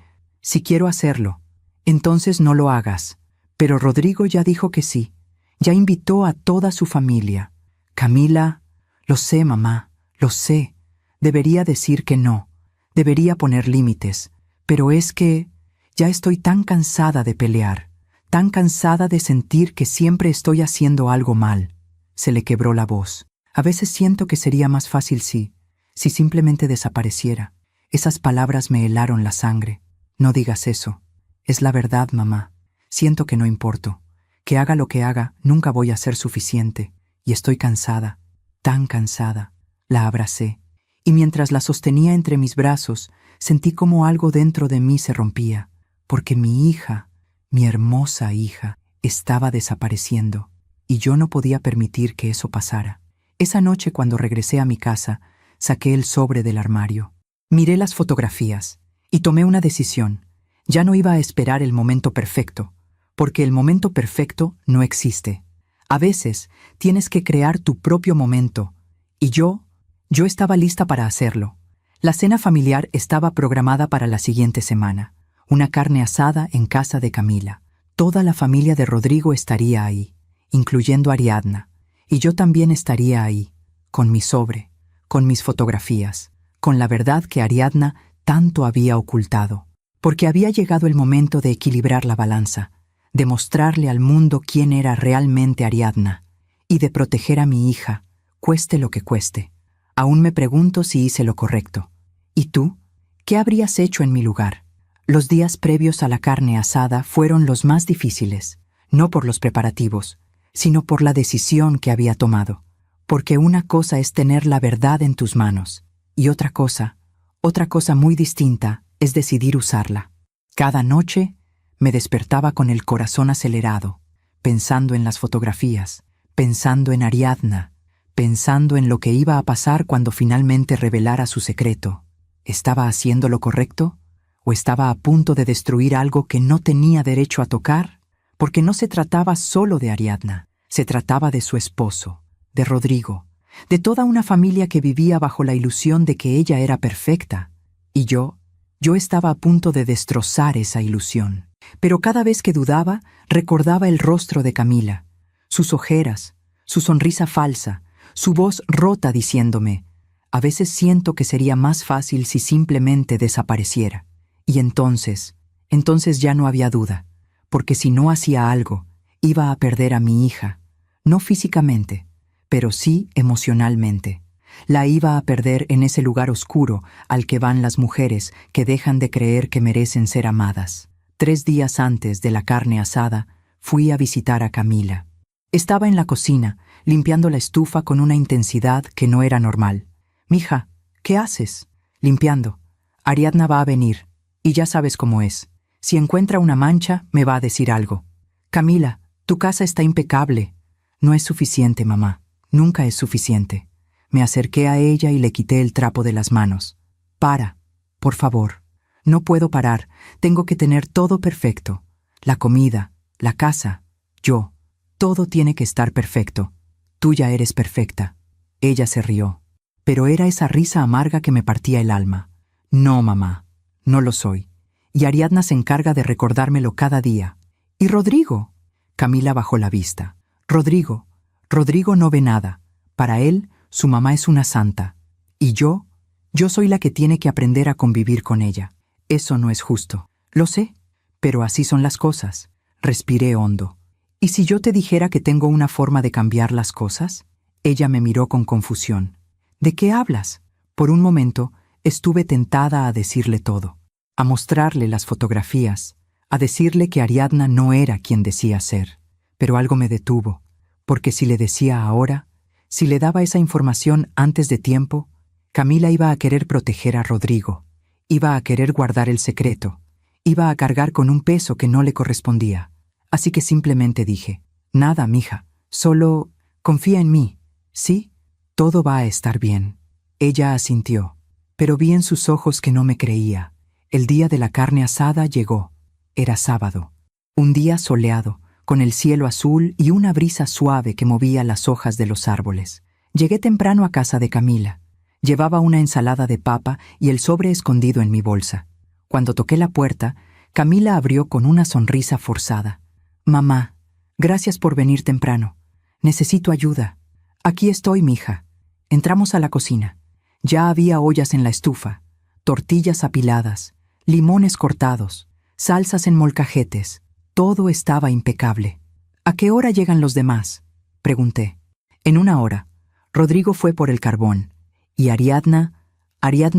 quiero hacerlo. Entonces no lo hagas. Pero Rodrigo ya dijo que sí. Ya invitó a toda su familia. Camila, lo sé, mamá, lo sé. Debería decir que no. Debería poner límites. Pero es que ya estoy tan cansada de pelear, tan cansada de sentir que siempre estoy haciendo algo mal. Se le quebró la voz. A veces siento que sería más fácil si simplemente desapareciera. Esas palabras me helaron la sangre. No digas eso. Es la verdad, mamá. Siento que no importo. Que haga lo que haga, nunca voy a ser suficiente. Y estoy cansada, tan cansada. La abracé. Y mientras la sostenía entre mis brazos, sentí como algo dentro de mí se rompía, porque mi hija, mi hermosa hija, estaba desapareciendo, y yo no podía permitir que eso pasara. Esa noche, cuando regresé a mi casa, saqué el sobre del armario. Miré las fotografías, y tomé una decisión. Ya no iba a esperar el momento perfecto, porque el momento perfecto no existe. A veces, tienes que crear tu propio momento, y yo estaba lista para hacerlo. La cena familiar estaba programada para la siguiente semana. Una carne asada en casa de Camila. Toda la familia de Rodrigo estaría ahí, incluyendo a Ariadna. Y yo también estaría ahí, con mi sobre, con mis fotografías, con la verdad que Ariadna tanto había ocultado. Porque había llegado el momento de equilibrar la balanza, de mostrarle al mundo quién era realmente Ariadna, y de proteger a mi hija, cueste lo que cueste. Aún me pregunto si hice lo correcto. ¿Y tú? ¿Qué habrías hecho en mi lugar? Los días previos a la carne asada fueron los más difíciles, no por los preparativos, sino por la decisión que había tomado. Porque una cosa es tener la verdad en tus manos, y otra cosa muy distinta, es decidir usarla. Cada noche me despertaba con el corazón acelerado, pensando en las fotografías, pensando en Ariadna, pensando en lo que iba a pasar cuando finalmente revelara su secreto. ¿Estaba haciendo lo correcto? ¿O estaba a punto de destruir algo que no tenía derecho a tocar? porque no se trataba solo de Ariadna, se trataba de su esposo, de Rodrigo, de toda una familia que vivía bajo la ilusión de que ella era perfecta. Y yo estaba a punto de destrozar esa ilusión. Pero cada vez que dudaba, recordaba el rostro de Camila, sus ojeras, su sonrisa falsa, su voz rota diciéndome: a veces siento que sería más fácil si simplemente desapareciera. Y entonces ya no había duda, porque si no hacía algo, iba a perder a mi hija, no físicamente, pero sí emocionalmente. La iba a perder en ese lugar oscuro al que van las mujeres que dejan de creer que merecen ser amadas. 3 días antes de la carne asada, fui a visitar a Camila. Estaba en la cocina, limpiando la estufa con una intensidad que no era normal. «Mija, ¿qué haces?» «Limpiando. Ariadna va a venir, y ya sabes cómo es. Si encuentra una mancha, me va a decir algo». «Camila, tu casa está impecable». «No es suficiente, mamá. Nunca es suficiente». Me acerqué a ella y le quité el trapo de las manos. «Para, por favor. No puedo parar. Tengo que tener todo perfecto. La comida, la casa, yo. Todo tiene que estar perfecto. Tú ya eres perfecta». Ella se rió, pero era esa risa amarga que me partía el alma. «No, mamá, no lo soy. Y Ariadna se encarga de recordármelo cada día». «¿Y Rodrigo?» Camila bajó la vista. «Rodrigo no ve nada. Para él, su mamá es una santa. Y yo soy la que tiene que aprender a convivir con ella. Eso no es justo. Lo sé, pero así son las cosas». Respiré hondo. «¿Y si yo te dijera que tengo una forma de cambiar las cosas?» Ella me miró con confusión. «¿De qué hablas?» Por un momento, estuve tentada a decirle todo, a mostrarle las fotografías, a decirle que Ariadna no era quien decía ser. Pero algo me detuvo, porque si le decía ahora, si le daba esa información antes de tiempo, Camila iba a querer proteger a Rodrigo, iba a querer guardar el secreto, iba a cargar con un peso que no le correspondía. Así que simplemente dije: «Nada, mija, solo confía en mí, ¿sí? Todo va a estar bien». Ella asintió, pero vi en sus ojos que no me creía. El día de la carne asada llegó. Era sábado. Un día soleado, con el cielo azul y una brisa suave que movía las hojas de los árboles. Llegué temprano a casa de Camila. Llevaba una ensalada de papa y el sobre escondido en mi bolsa. Cuando toqué la puerta, Camila abrió con una sonrisa forzada. «Mamá, gracias por venir temprano. Necesito ayuda». «Aquí estoy, mija». Entramos a la cocina. Ya había ollas en la estufa, tortillas apiladas, limones cortados, salsas en molcajetes. Todo estaba impecable. «¿A qué hora llegan los demás?», pregunté. «En 1 hora. Rodrigo fue por el carbón. Y Ariadna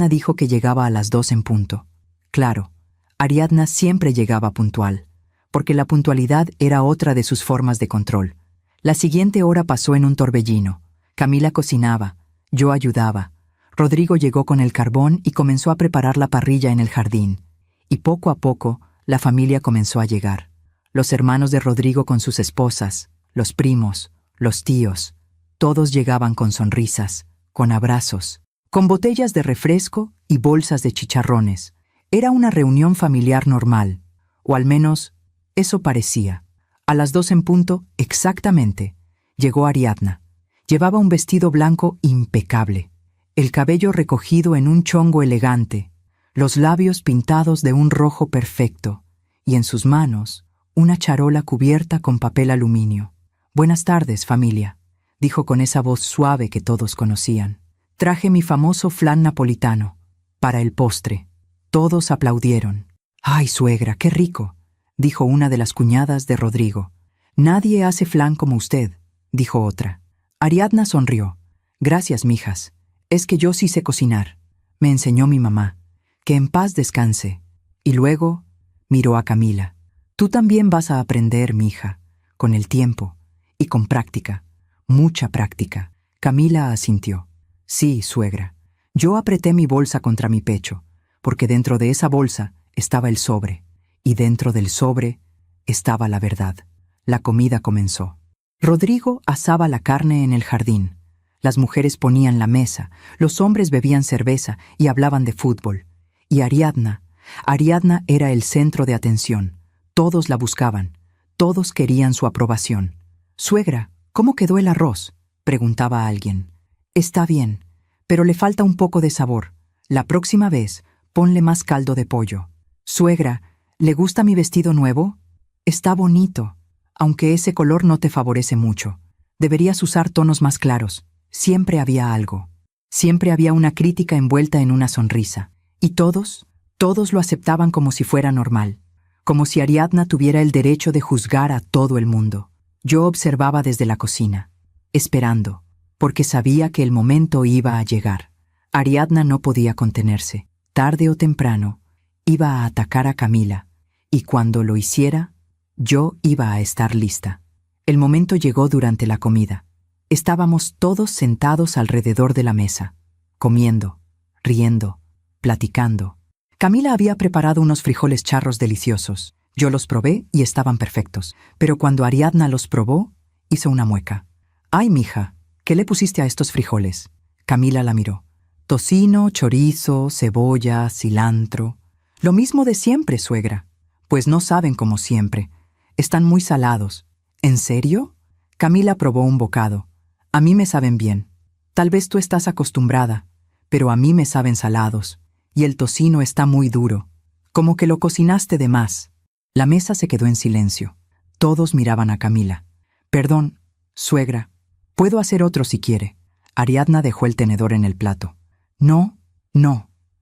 dijo que llegaba a las 2 en punto». Claro, Ariadna siempre llegaba puntual, porque la puntualidad era otra de sus formas de control. La siguiente hora pasó en un torbellino. Camila cocinaba, yo ayudaba. Rodrigo llegó con el carbón y comenzó a preparar la parrilla en el jardín. Y poco a poco, la familia comenzó a llegar. Los hermanos de Rodrigo con sus esposas, los primos, los tíos, todos llegaban con sonrisas, con abrazos, con botellas de refresco y bolsas de chicharrones. Era una reunión familiar normal, o al menos eso parecía. A las 2 en punto, exactamente, llegó Ariadna. Llevaba un vestido blanco impecable, el cabello recogido en un chongo elegante, los labios pintados de un rojo perfecto, y en sus manos una charola cubierta con papel aluminio. «Buenas tardes, familia», dijo con esa voz suave que todos conocían. «Traje mi famoso flan napolitano, para el postre». Todos aplaudieron. «¡Ay, suegra, qué rico!», dijo una de las cuñadas de Rodrigo. «Nadie hace flan como usted», dijo otra. Ariadna sonrió. «Gracias, mijas. Es que yo sí sé cocinar. Me enseñó mi mamá. Que en paz descanse». Y luego miró a Camila. «Tú también vas a aprender, mija, con el tiempo y con práctica, mucha práctica». Camila asintió. «Sí, suegra». Yo apreté mi bolsa contra mi pecho, porque dentro de esa bolsa estaba el sobre, y dentro del sobre estaba la verdad. La comida comenzó. Rodrigo asaba la carne en el jardín. Las mujeres ponían la mesa, los hombres bebían cerveza y hablaban de fútbol. Y Ariadna era el centro de atención. Todos la buscaban, Todos querían su aprobación. «Suegra, ¿cómo quedó el arroz?», preguntaba alguien. «Está bien, pero le falta un poco de sabor. La próxima vez, ponle más caldo de pollo». «Suegra, ¿le gusta mi vestido nuevo?». «Está bonito, aunque ese color no te favorece mucho. Deberías usar tonos más claros». Siempre había algo. Siempre había una crítica envuelta en una sonrisa. Y todos lo aceptaban como si fuera normal. Como si Ariadna tuviera el derecho de juzgar a todo el mundo. Yo observaba desde la cocina, esperando, porque sabía que el momento iba a llegar. Ariadna no podía contenerse. Tarde o temprano, iba a atacar a Camila, y cuando lo hiciera, yo iba a estar lista. El momento llegó durante la comida. Estábamos todos sentados alrededor de la mesa, comiendo, riendo, platicando. Camila había preparado unos frijoles charros deliciosos. Yo los probé y estaban perfectos. Pero cuando Ariadna los probó, hizo una mueca. «Ay, mija, ¿qué le pusiste a estos frijoles?». Camila la miró. «Tocino, chorizo, cebolla, cilantro». «Lo mismo de siempre, suegra». «Pues no saben como siempre. Están muy salados». «¿En serio?». Camila probó un bocado. «A mí me saben bien. Tal vez tú estás acostumbrada, pero a mí me saben salados. Y el tocino está muy duro. Como que lo cocinaste de más». La mesa se quedó en silencio. Todos miraban a Camila. «Perdón, suegra. Puedo hacer otro si quiere». Ariadna dejó el tenedor en el plato. «No,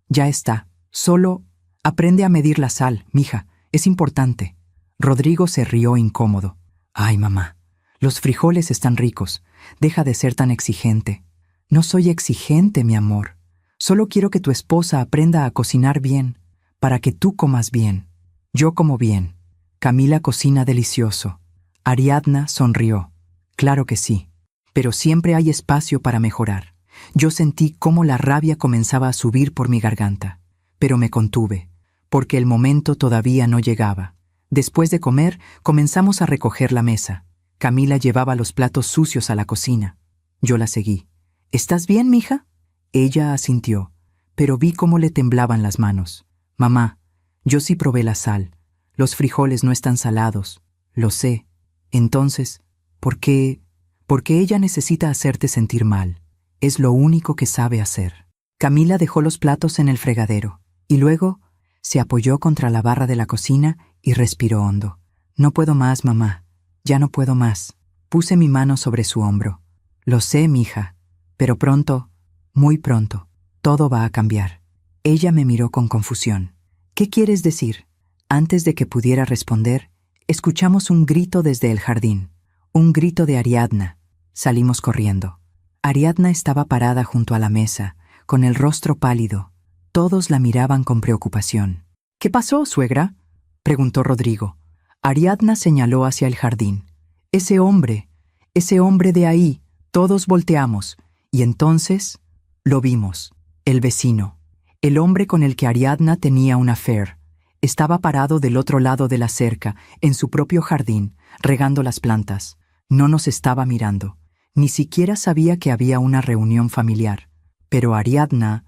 ya está. Solo aprende a medir la sal, mija. Es importante». Rodrigo se rió incómodo. «Ay, mamá, los frijoles están ricos. Deja de ser tan exigente». «No soy exigente, mi amor. Solo quiero que tu esposa aprenda a cocinar bien, para que tú comas bien. Yo como bien. Camila cocina delicioso». Ariadna sonrió. «Claro que sí, pero siempre hay espacio para mejorar». Yo sentí cómo la rabia comenzaba a subir por mi garganta, pero me contuve, porque el momento todavía no llegaba. Después de comer, comenzamos a recoger la mesa. Camila llevaba los platos sucios a la cocina. Yo la seguí. «¿Estás bien, mija?». Ella asintió, pero vi cómo le temblaban las manos. «Mamá, yo sí probé la sal. Los frijoles no están salados. Lo sé. Entonces, ¿por qué? Porque ella necesita hacerte sentir mal. Es lo único que sabe hacer». Camila dejó los platos en el fregadero, y luego se apoyó contra la barra de la cocina y respiró hondo. «No puedo más, mamá. Ya no puedo más». Puse mi mano sobre su hombro. «Lo sé, mija, pero pronto, muy pronto, todo va a cambiar». Ella me miró con confusión. «¿Qué quieres decir?». Antes de que pudiera responder, escuchamos un grito desde el jardín. Un grito de Ariadna. Salimos corriendo. Ariadna estaba parada junto a la mesa, con el rostro pálido. Todos la miraban con preocupación. «¿Qué pasó, suegra?», preguntó Rodrigo. Ariadna señaló hacia el jardín. ese hombre de ahí». Todos volteamos, y entonces lo vimos. El vecino, el hombre con el que Ariadna tenía un affair, estaba parado del otro lado de la cerca, en su propio jardín, regando las plantas. No nos estaba mirando. Ni siquiera sabía que había una reunión familiar. Pero Ariadna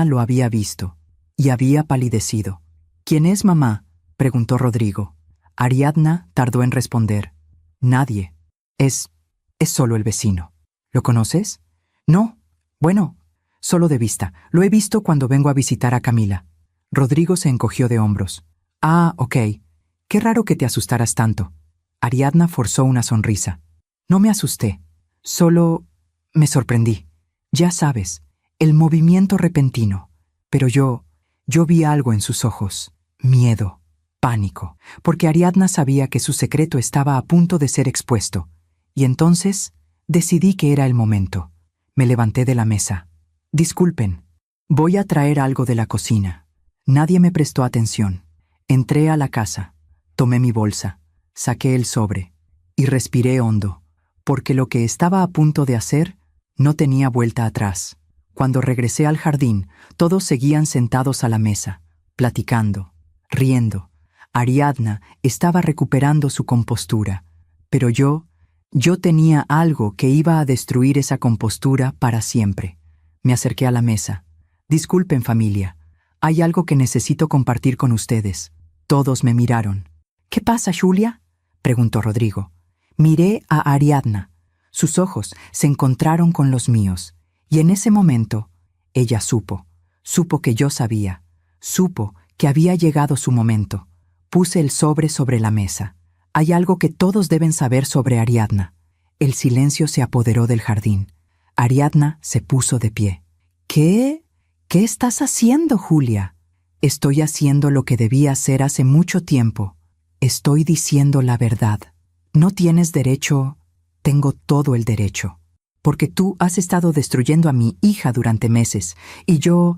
lo había visto, y había palidecido. «¿Quién es, mamá?», preguntó Rodrigo. Ariadna tardó en responder. «Nadie. Es solo el vecino». «¿Lo conoces?». «No. Bueno, solo de vista. Lo he visto cuando vengo a visitar a Camila». Rodrigo se encogió de hombros. «Ah, ok. Qué raro que te asustaras tanto». Ariadna forzó una sonrisa. «No me asusté. Solo me sorprendí. Ya sabes, el movimiento repentino. Pero yo vi algo en sus ojos. Miedo, pánico, porque Ariadna sabía que su secreto estaba a punto de ser expuesto. Y entonces decidí que era el momento. Me levanté de la mesa. «Disculpen, voy a traer algo de la cocina». Nadie me prestó atención. Entré a la casa, tomé mi bolsa, saqué el sobre y respiré hondo, porque lo que estaba a punto de hacer no tenía vuelta atrás. Cuando regresé al jardín, todos seguían sentados a la mesa, platicando, riendo. Ariadna estaba recuperando su compostura, pero yo tenía algo que iba a destruir esa compostura para siempre. Me acerqué a la mesa. «Disculpen, familia. Hay algo que necesito compartir con ustedes». Todos me miraron. «¿Qué pasa, Julia?». preguntó Rodrigo. Miré a Ariadna. Sus ojos se encontraron con los míos, y en ese momento ella supo que yo sabía, supo que había llegado su momento. Puse el sobre la mesa. Hay algo que todos deben saber sobre Ariadna. El silencio se apoderó del jardín. Ariadna se puso de pie. ¿Qué? ¿Qué estás haciendo, Julia? Estoy haciendo lo que debía hacer hace mucho tiempo. Estoy diciendo la verdad. No tienes derecho. Tengo todo el derecho. Porque tú has estado destruyendo a mi hija durante meses, y yo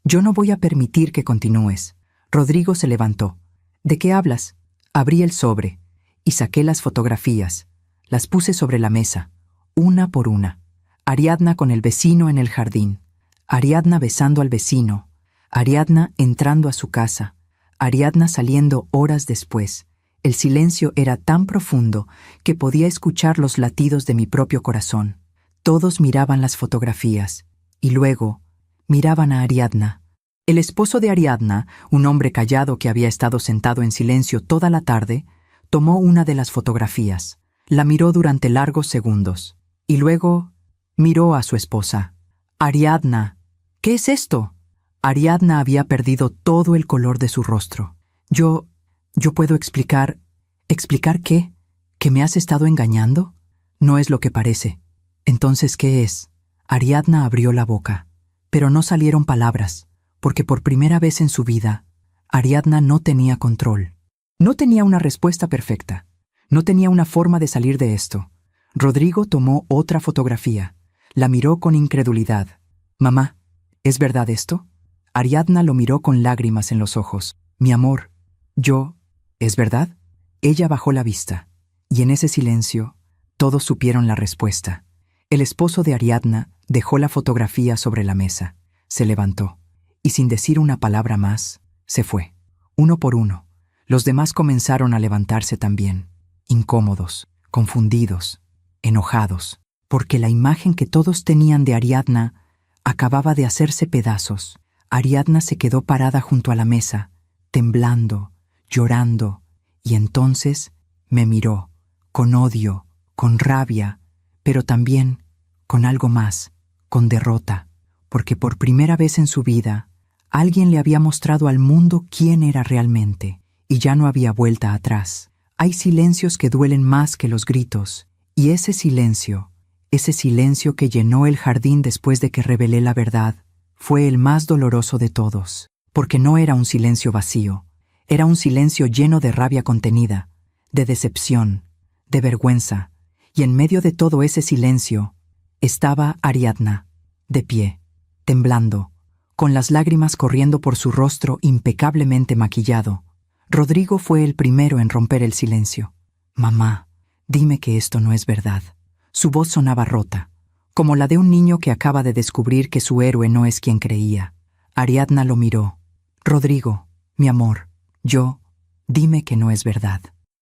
no voy a permitir que continúes. Rodrigo se levantó. ¿De qué hablas? Abrí el sobre y saqué las fotografías. Las puse sobre la mesa, una por una. Ariadna con el vecino en el jardín. Ariadna besando al vecino. Ariadna entrando a su casa. Ariadna saliendo horas después. El silencio era tan profundo que podía escuchar los latidos de mi propio corazón. Todos miraban las fotografías y luego miraban a Ariadna. El esposo de Ariadna, un hombre callado que había estado sentado en silencio toda la tarde, tomó una de las fotografías, la miró durante largos segundos y luego miró a su esposa. «Ariadna, ¿qué es esto?» Ariadna había perdido todo el color de su rostro. Yo puedo explicar... ¿Explicar qué? ¿Que me has estado engañando? No es lo que parece. Entonces, ¿qué es? Ariadna abrió la boca, pero no salieron palabras, porque por primera vez en su vida, Ariadna no tenía control. No tenía una respuesta perfecta. No tenía una forma de salir de esto. Rodrigo tomó otra fotografía. La miró con incredulidad. «Mamá, ¿es verdad esto?» Ariadna lo miró con lágrimas en los ojos. «Mi amor, ¿es verdad?» Ella bajó la vista, y en ese silencio, todos supieron la respuesta. El esposo de Ariadna dejó la fotografía sobre la mesa, se levantó, y sin decir una palabra más, se fue. Uno por uno, los demás comenzaron a levantarse también, incómodos, confundidos, enojados, porque la imagen que todos tenían de Ariadna acababa de hacerse pedazos. Ariadna se quedó parada junto a la mesa, temblando, llorando, y entonces me miró, con odio, con rabia, pero también con algo más, con derrota, porque por primera vez en su vida, alguien le había mostrado al mundo quién era realmente, y ya no había vuelta atrás. Hay silencios que duelen más que los gritos, y ese silencio que llenó el jardín después de que revelé la verdad, fue el más doloroso de todos, porque no era un silencio vacío, era un silencio lleno de rabia contenida, de decepción, de vergüenza, y en medio de todo ese silencio estaba Ariadna, de pie, temblando, con las lágrimas corriendo por su rostro impecablemente maquillado. Rodrigo fue el primero en romper el silencio. «Mamá, dime que esto no es verdad». Su voz sonaba rota, como la de un niño que acaba de descubrir que su héroe no es quien creía. Ariadna lo miró. «Rodrigo, mi amor, dime que no es verdad».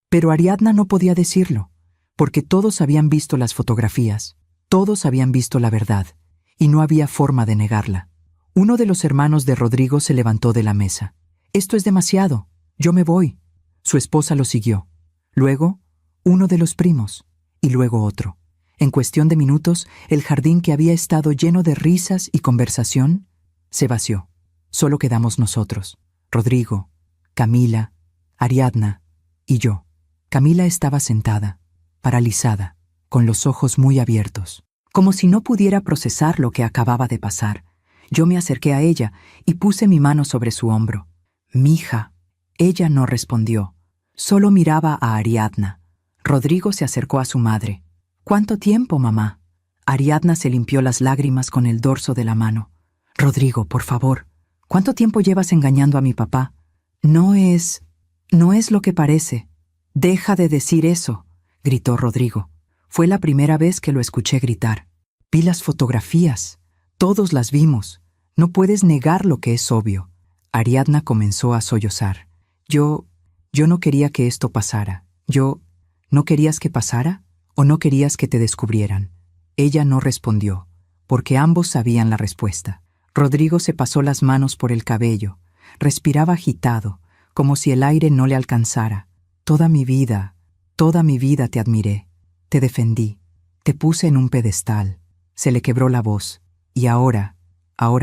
Pero Ariadna no podía decirlo, porque todos habían visto las fotografías, todos habían visto la verdad, y no había forma de negarla. Uno de los hermanos de Rodrigo se levantó de la mesa. «Esto es demasiado, yo me voy». Su esposa lo siguió. Luego, uno de los primos, y luego otro. En cuestión de minutos, el jardín que había estado lleno de risas y conversación se vació. Solo quedamos nosotros, Rodrigo, Camila, Ariadna y yo. Camila estaba sentada, paralizada, con los ojos muy abiertos, como si no pudiera procesar lo que acababa de pasar. Yo me acerqué a ella y puse mi mano sobre su hombro. «Mija». Ella no respondió, solo miraba a Ariadna. Rodrigo se acercó a su madre. «¿Cuánto tiempo, mamá?» Ariadna se limpió las lágrimas con el dorso de la mano. «Rodrigo, por favor, ¿cuánto tiempo llevas engañando a mi papá?» No es lo que parece». «Deja de decir eso», gritó Rodrigo. Fue la primera vez que lo escuché gritar. «Vi las fotografías. Todos las vimos. No puedes negar lo que es obvio». Ariadna comenzó a sollozar. Yo no quería que esto pasara. ¿No querías que pasara? ¿O no querías que te descubrieran?» Ella no respondió, porque ambos sabían la respuesta. Rodrigo se pasó las manos por el cabello. Respiraba agitado, como si el aire no le alcanzara. «Toda mi vida, Toda mi vida te admiré, te defendí, te puse en un pedestal. Se le quebró la voz. Y ahora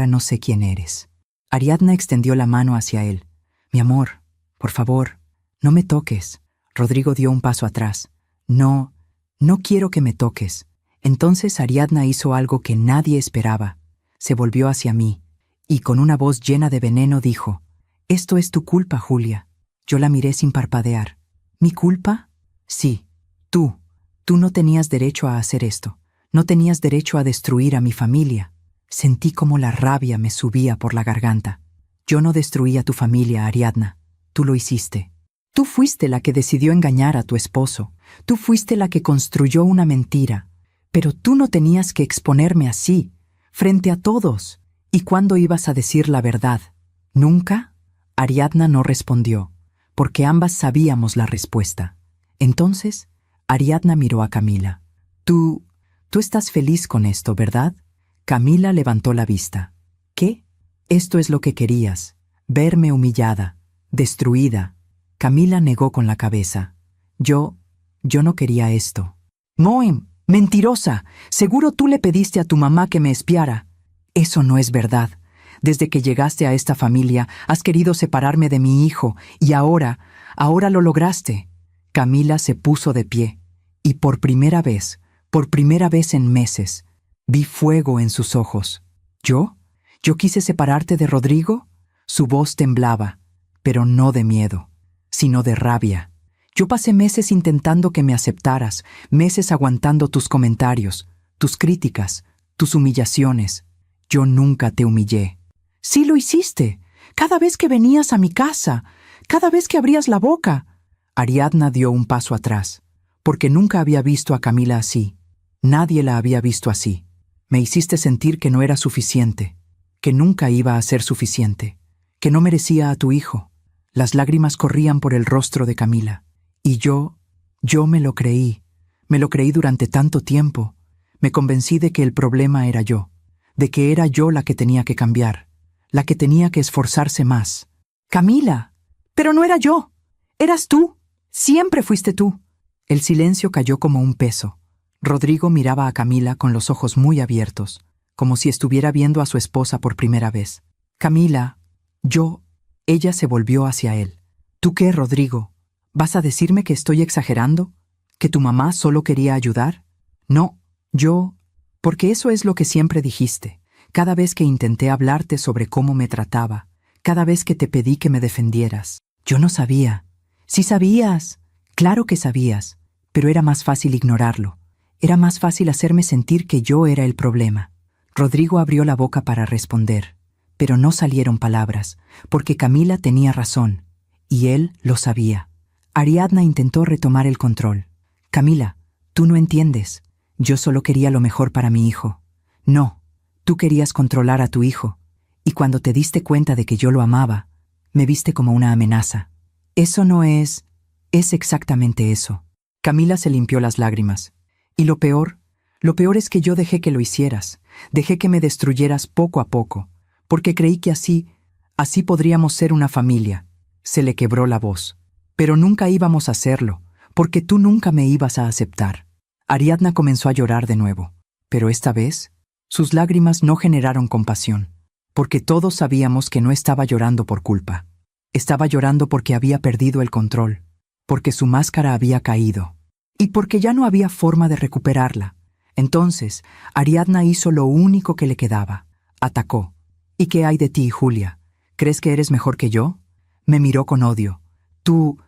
no sé quién eres. Ariadna extendió la mano hacia él. Mi amor, por favor, no me toques. Rodrigo dio un paso atrás. No quiero que me toques. Entonces Ariadna hizo algo que nadie esperaba. Se volvió hacia mí, y con una voz llena de veneno dijo: «Esto es tu culpa, Julia». Yo la miré sin parpadear. ¿Mi culpa? Sí. Tú no tenías derecho a hacer esto. No tenías derecho a destruir a mi familia. Sentí como la rabia me subía por la garganta. Yo no destruí a tu familia, Ariadna. Tú lo hiciste. Tú fuiste la que decidió engañar a tu esposo. Tú fuiste la que construyó una mentira. Pero tú no tenías que exponerme así, frente a todos. ¿Y cuándo ibas a decir la verdad? ¿Nunca? Ariadna no respondió, porque ambas sabíamos la respuesta. Entonces, Ariadna miró a Camila. Tú estás feliz con esto, ¿verdad? Camila levantó la vista. ¿Qué? Esto es lo que querías, verme humillada, destruida. Camila negó con la cabeza. Yo no quería esto. Noem, mentirosa, seguro tú le pediste a tu mamá que me espiara. Eso no es verdad. Desde que llegaste a esta familia, has querido separarme de mi hijo, y ahora lo lograste. Camila se puso de pie, y por primera vez en meses, vi fuego en sus ojos. ¿Yo? ¿Yo quise separarte de Rodrigo? Su voz temblaba, pero no de miedo, sino de rabia. Yo pasé meses intentando que me aceptaras, meses aguantando tus comentarios, tus críticas, tus humillaciones. Yo nunca te humillé. Sí lo hiciste. Cada vez que venías a mi casa, cada vez que abrías la boca. Ariadna dio un paso atrás, porque nunca había visto a Camila así. Nadie la había visto así. Me hiciste sentir que no era suficiente, que nunca iba a ser suficiente, que no merecía a tu hijo. Las lágrimas corrían por el rostro de Camila. Y yo me lo creí. Me lo creí durante tanto tiempo. Me convencí de que el problema era yo, de que era yo la que tenía que cambiar, la que tenía que esforzarse más. Camila, pero no era yo. Eras tú. Siempre fuiste tú. El silencio cayó como un peso. Rodrigo miraba a Camila con los ojos muy abiertos, como si estuviera viendo a su esposa por primera vez. Camila, ella se volvió hacia él. ¿Tú qué, Rodrigo? ¿Vas a decirme que estoy exagerando? ¿Que tu mamá solo quería ayudar? No, porque eso es lo que siempre dijiste. Cada vez que intenté hablarte sobre cómo me trataba, cada vez que te pedí que me defendieras. Yo no sabía. Sí sabías. Claro que sabías, pero era más fácil ignorarlo. Era más fácil hacerme sentir que yo era el problema. Rodrigo abrió la boca para responder, pero no salieron palabras, porque Camila tenía razón, y él lo sabía. Ariadna intentó retomar el control. Camila, tú no entiendes. Yo solo quería lo mejor para mi hijo. No, tú querías controlar a tu hijo, y cuando te diste cuenta de que yo lo amaba, me viste como una amenaza. Eso no es exactamente eso. Camila se limpió las lágrimas. Y lo peor es que yo dejé que lo hicieras, dejé que me destruyeras poco a poco, porque creí que así podríamos ser una familia. Se le quebró la voz. Pero nunca íbamos a hacerlo, porque tú nunca me ibas a aceptar. Ariadna comenzó a llorar de nuevo, pero esta vez, sus lágrimas no generaron compasión, porque todos sabíamos que no estaba llorando por culpa. Estaba llorando porque había perdido el control, porque su máscara había caído. Y porque ya no había forma de recuperarla. Entonces, Ariadna hizo lo único que le quedaba. Atacó. ¿Y qué hay de ti, Julia? ¿Crees que eres mejor que yo? Me miró con odio. Tú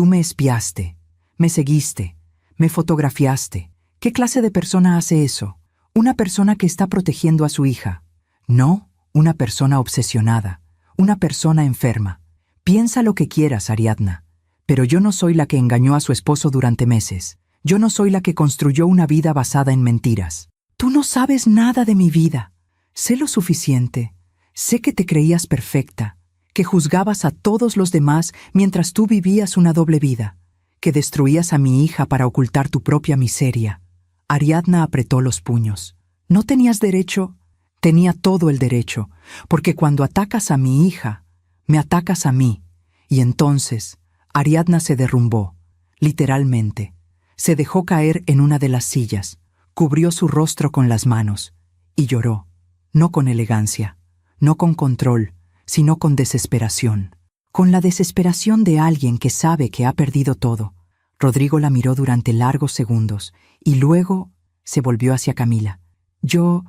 me espiaste, me seguiste, me fotografiaste. ¿Qué clase de persona hace eso? Una persona que está protegiendo a su hija. No, una persona obsesionada, una persona enferma. Piensa lo que quieras, Ariadna. Pero yo no soy la que engañó a su esposo durante meses. Yo no soy la que construyó una vida basada en mentiras. Tú no sabes nada de mi vida. Sé lo suficiente. Sé que te creías perfecta, que juzgabas a todos los demás mientras tú vivías una doble vida, que destruías a mi hija para ocultar tu propia miseria. Ariadna apretó los puños. ¿No tenías derecho? Tenía todo el derecho, porque cuando atacas a mi hija, me atacas a mí. Y entonces Ariadna se derrumbó. literalmente. Se dejó caer en una de las sillas, cubrió su rostro con las manos y lloró, no con elegancia, no con control, sino con desesperación. Con la desesperación de alguien que sabe que ha perdido todo. Rodrigo la miró durante largos segundos y luego se volvió hacia Camila. Yo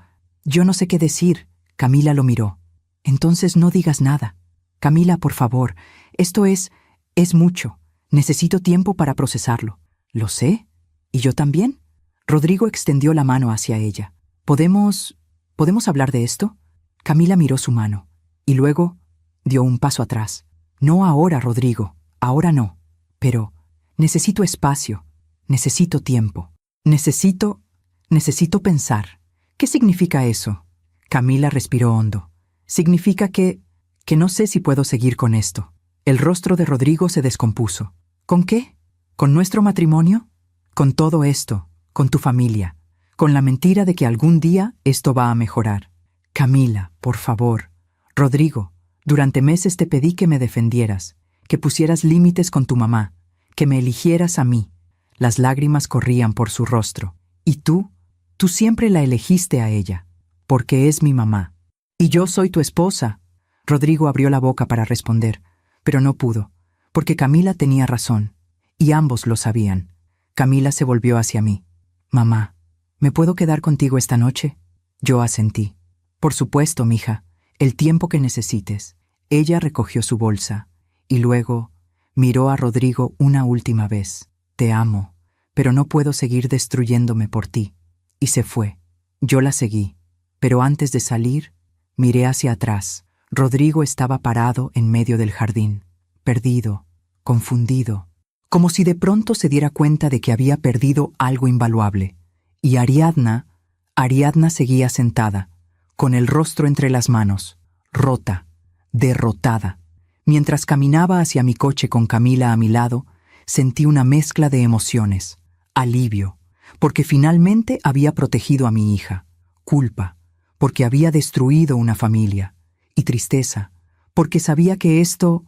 no sé qué decir. Camila lo miró. Entonces no digas nada. Camila, por favor, esto es mucho. Necesito tiempo para procesarlo. ¿Lo sé? ¿Y yo también? Rodrigo extendió la mano hacia ella. ¿Podemos hablar de esto? Camila miró su mano y luego dio un paso atrás. No ahora, Rodrigo, ahora no. Pero necesito espacio, necesito tiempo, necesito pensar. ¿Qué significa eso? Camila respiró hondo. Significa que no sé si puedo seguir con esto. El rostro de Rodrigo se descompuso. ¿Con qué? ¿Con nuestro matrimonio? Con todo esto, con tu familia, con la mentira de que algún día esto va a mejorar. Camila, por favor. Rodrigo, durante meses te pedí que me defendieras, que pusieras límites con tu mamá, que me eligieras a mí. Las lágrimas corrían por su rostro. Y tú siempre la elegiste a ella, porque es mi mamá. Y yo soy tu esposa. Rodrigo abrió la boca para responder, pero no pudo, porque Camila tenía razón, y ambos lo sabían. Camila se volvió hacia mí. Mamá, ¿me puedo quedar contigo esta noche? Yo asentí. Por supuesto, mija, el tiempo que necesites. Ella recogió su bolsa, y luego miró a Rodrigo una última vez. Te amo, pero no puedo seguir destruyéndome por ti. Y se fue. Yo la seguí, pero antes de salir, miré hacia atrás. Rodrigo estaba parado en medio del jardín, perdido, confundido, como si de pronto se diera cuenta de que había perdido algo invaluable. Y Ariadna seguía sentada, con el rostro entre las manos, rota, derrotada. Mientras caminaba hacia mi coche con Camila a mi lado, sentí una mezcla de emociones, alivio, porque finalmente había protegido a mi hija, culpa, porque había destruido una familia, y tristeza, porque sabía que esto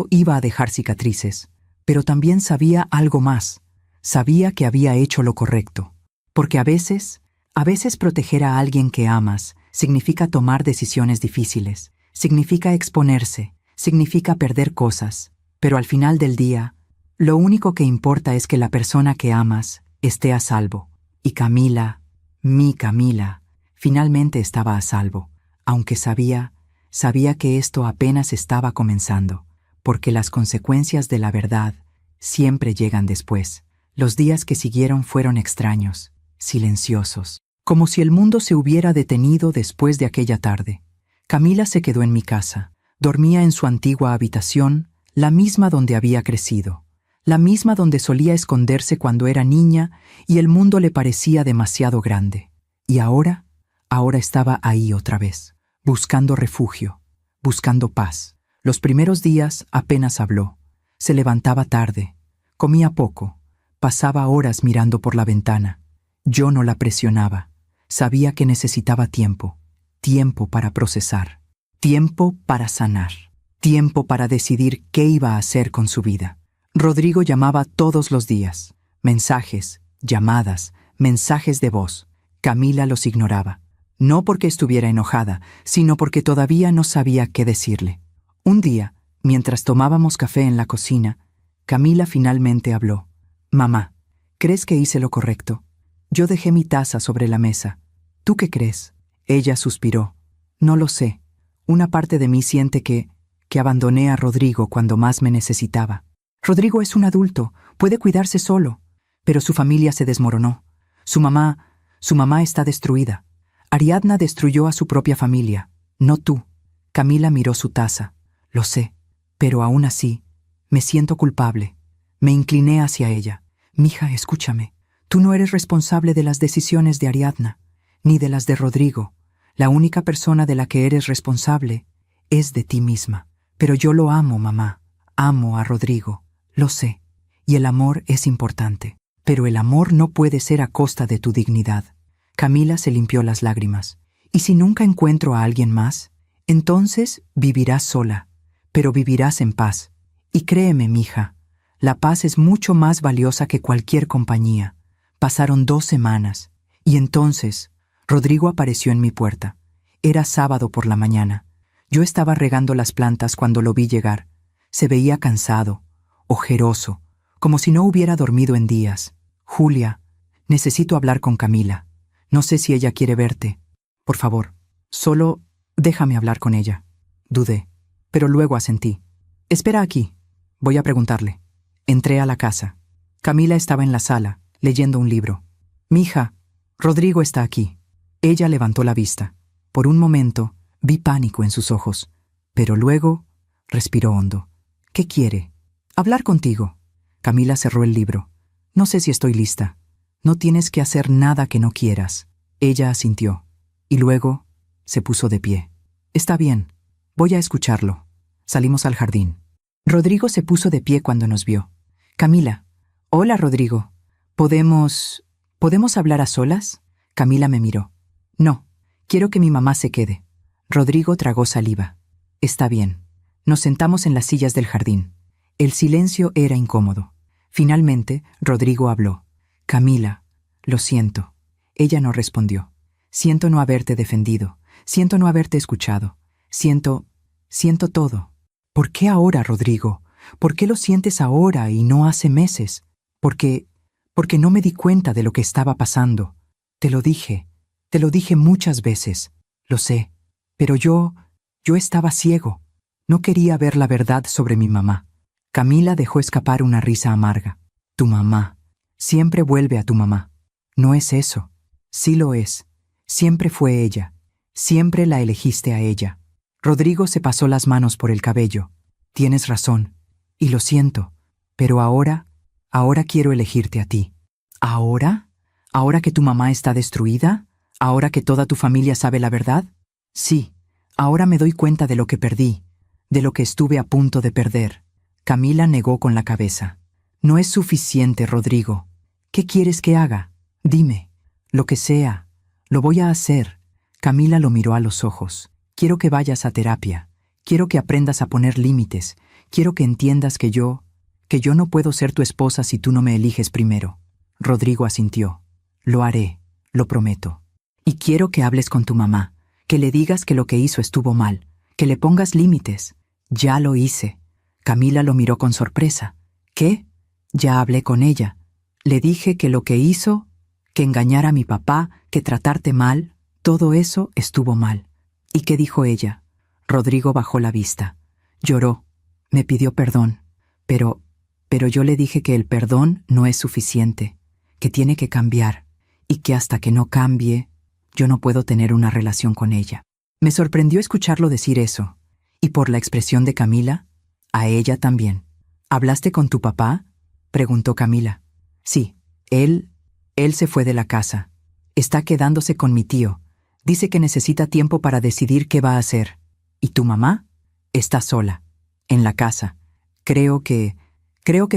iba a dejar cicatrices, pero también sabía algo más, sabía que había hecho lo correcto, porque a veces proteger a alguien que amas significa tomar decisiones difíciles, significa exponerse, significa perder cosas, pero al final del día, lo único que importa es que la persona que amas esté a salvo, y Camila, mi Camila, finalmente estaba a salvo, aunque sabía que esto apenas estaba comenzando, porque las consecuencias de la verdad siempre llegan después. Los días que siguieron fueron extraños, silenciosos, como si el mundo se hubiera detenido después de aquella tarde. Camila se quedó en mi casa, dormía en su antigua habitación, la misma donde había crecido, la misma donde solía esconderse cuando era niña y el mundo le parecía demasiado grande. Y ahora estaba ahí otra vez, buscando refugio, buscando paz. Los primeros días apenas habló. Se levantaba tarde, comía poco, pasaba horas mirando por la ventana. Yo no la presionaba. Sabía que necesitaba tiempo para procesar, tiempo para sanar, tiempo para decidir qué iba a hacer con su vida. Rodrigo llamaba todos los días. Mensajes, llamadas, mensajes de voz. Camila los ignoraba. No porque estuviera enojada, sino porque todavía no sabía qué decirle. Un día, mientras tomábamos café en la cocina, Camila finalmente habló. Mamá, ¿crees que hice lo correcto? Yo dejé mi taza sobre la mesa. ¿Tú qué crees? Ella suspiró. No lo sé. Una parte de mí siente que abandoné a Rodrigo cuando más me necesitaba. Rodrigo es un adulto, puede cuidarse solo. Pero su familia se desmoronó. Su mamá está destruida. Ariadna destruyó a su propia familia, no tú. Camila miró su taza. Lo sé, pero aún así, me siento culpable. Me incliné hacia ella. Mija, escúchame. Tú no eres responsable de las decisiones de Ariadna, ni de las de Rodrigo. La única persona de la que eres responsable es de ti misma. Pero yo lo amo, mamá. Amo a Rodrigo. Lo sé. Y el amor es importante. Pero el amor no puede ser a costa de tu dignidad. Camila se limpió las lágrimas. ¿Y si nunca encuentro a alguien más? Entonces vivirás sola, pero vivirás en paz. Y créeme, mija, La paz es mucho más valiosa que cualquier compañía. Pasaron 2 semanas, y entonces Rodrigo apareció en mi puerta. Era sábado por la mañana. Yo estaba regando las plantas cuando lo vi llegar. Se veía cansado, ojeroso, como si no hubiera dormido en días. Julia, necesito hablar con Camila. No sé si ella quiere verte. Por favor, solo déjame hablar con ella. Dudé, pero luego asentí. Espera aquí. Voy a preguntarle. Entré a la casa. Camila estaba en la sala, leyendo un libro. Mija, Rodrigo está aquí. Ella levantó la vista. Por un momento, vi pánico en sus ojos, pero luego respiró hondo. ¿Qué quiere? Hablar contigo. Camila cerró el libro. No sé si estoy lista. No tienes que hacer nada que no quieras. Ella asintió, y luego se puso de pie. Está bien, voy a escucharlo. Salimos al jardín. Rodrigo se puso de pie cuando nos vio. Camila. Hola, Rodrigo. ¿Podemos hablar a solas? Camila me miró. No, quiero que mi mamá se quede. Rodrigo tragó saliva. Está bien. Nos sentamos en las sillas del jardín. El silencio era incómodo. Finalmente, Rodrigo habló. Camila, lo siento. Ella no respondió. Siento no haberte defendido. Siento no haberte escuchado. Siento todo. ¿Por qué ahora, Rodrigo? ¿Por qué lo sientes ahora y no hace meses? Porque no me di cuenta de lo que estaba pasando. Te lo dije muchas veces. Lo sé. Pero yo estaba ciego. No quería ver la verdad sobre mi mamá. Camila dejó escapar una risa amarga. Tu mamá. Siempre vuelve a tu mamá. No es eso. Sí lo es. Siempre fue ella. Siempre la elegiste a ella. Rodrigo se pasó las manos por el cabello. Tienes razón. Y lo siento. Pero ahora quiero elegirte a ti. ¿Ahora? ¿Ahora que tu mamá está destruida? ¿Ahora que toda tu familia sabe la verdad? Sí. Ahora me doy cuenta de lo que perdí, de lo que estuve a punto de perder. Camila negó con la cabeza. No es suficiente, Rodrigo. ¿Qué quieres que haga? Dime. Lo que sea. Lo voy a hacer. Camila lo miró a los ojos. Quiero que vayas a terapia. Quiero que aprendas a poner límites. Quiero que entiendas que yo no puedo ser tu esposa si tú no me eliges primero. Rodrigo asintió. Lo haré, lo prometo. Y quiero que hables con tu mamá, que le digas que lo que hizo estuvo mal, que le pongas límites. Ya lo hice. Camila lo miró con sorpresa. ¿Qué? Ya hablé con ella. Le dije que lo que hizo, que engañar a mi papá, que tratarte mal, todo eso estuvo mal. ¿Y qué dijo ella? Rodrigo bajó la vista. Lloró. Me pidió perdón. Pero yo le dije que el perdón no es suficiente, que tiene que cambiar, y que hasta que no cambie, yo no puedo tener una relación con ella. Me sorprendió escucharlo decir eso. Y por la expresión de Camila, a ella también. ¿Hablaste con tu papá? Preguntó Camila. Sí, él se fue de la casa. Está quedándose con mi tío. Dice que necesita tiempo para decidir qué va a hacer. ¿Y tu mamá? Está sola, en la casa. Creo que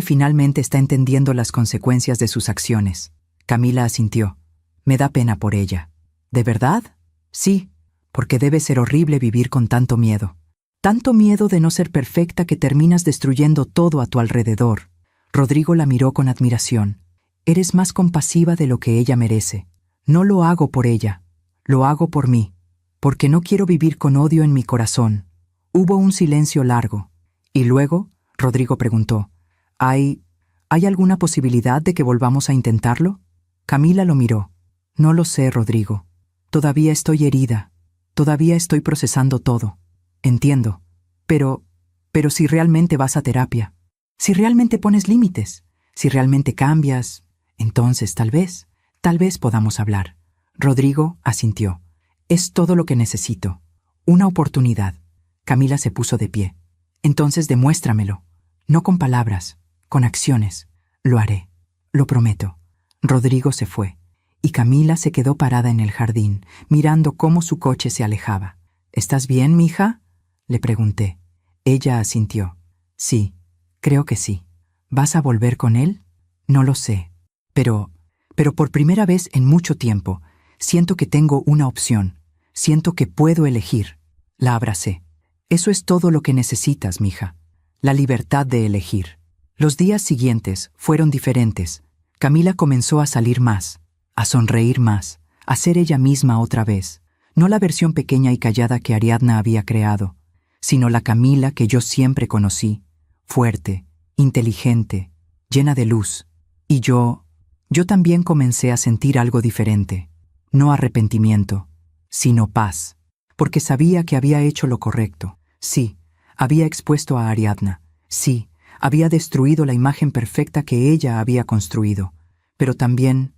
finalmente está entendiendo las consecuencias de sus acciones. Camila asintió. Me da pena por ella. ¿De verdad? Sí, porque debe ser horrible vivir con tanto miedo. Tanto miedo de no ser perfecta que terminas destruyendo todo a tu alrededor. Rodrigo la miró con admiración. Eres más compasiva de lo que ella merece. No lo hago por ella, lo hago por mí, porque no quiero vivir con odio en mi corazón. Hubo un silencio largo. Y luego, Rodrigo preguntó, ¿Hay alguna posibilidad de que volvamos a intentarlo? Camila lo miró. No lo sé, Rodrigo. Todavía estoy herida. Todavía estoy procesando todo. Entiendo. Pero si realmente vas a terapia, si realmente pones límites, si realmente cambias, entonces tal vez podamos hablar. Rodrigo asintió. Es todo lo que necesito. Una oportunidad. Camila se puso de pie. Entonces demuéstramelo. No con palabras, con acciones. Lo haré. Lo prometo. Rodrigo se fue, y Camila se quedó parada en el jardín, mirando cómo su coche se alejaba. ¿Estás bien, mija?, le pregunté. Ella asintió. Sí, creo que sí. ¿Vas a volver con él? No lo sé. Pero por primera vez en mucho tiempo, siento que tengo una opción. Siento que puedo elegir. La abracé. Eso es todo lo que necesitas, mija. La libertad de elegir. Los días siguientes fueron diferentes. Camila comenzó a salir más, a sonreír más, a ser ella misma otra vez. No la versión pequeña y callada que Ariadna había creado, sino la Camila que yo siempre conocí, fuerte, inteligente, llena de luz. Y yo también comencé a sentir algo diferente. No arrepentimiento, sino paz. Porque sabía que había hecho lo correcto. Sí, había expuesto a Ariadna. Sí, había destruido la imagen perfecta que ella había construido. Pero también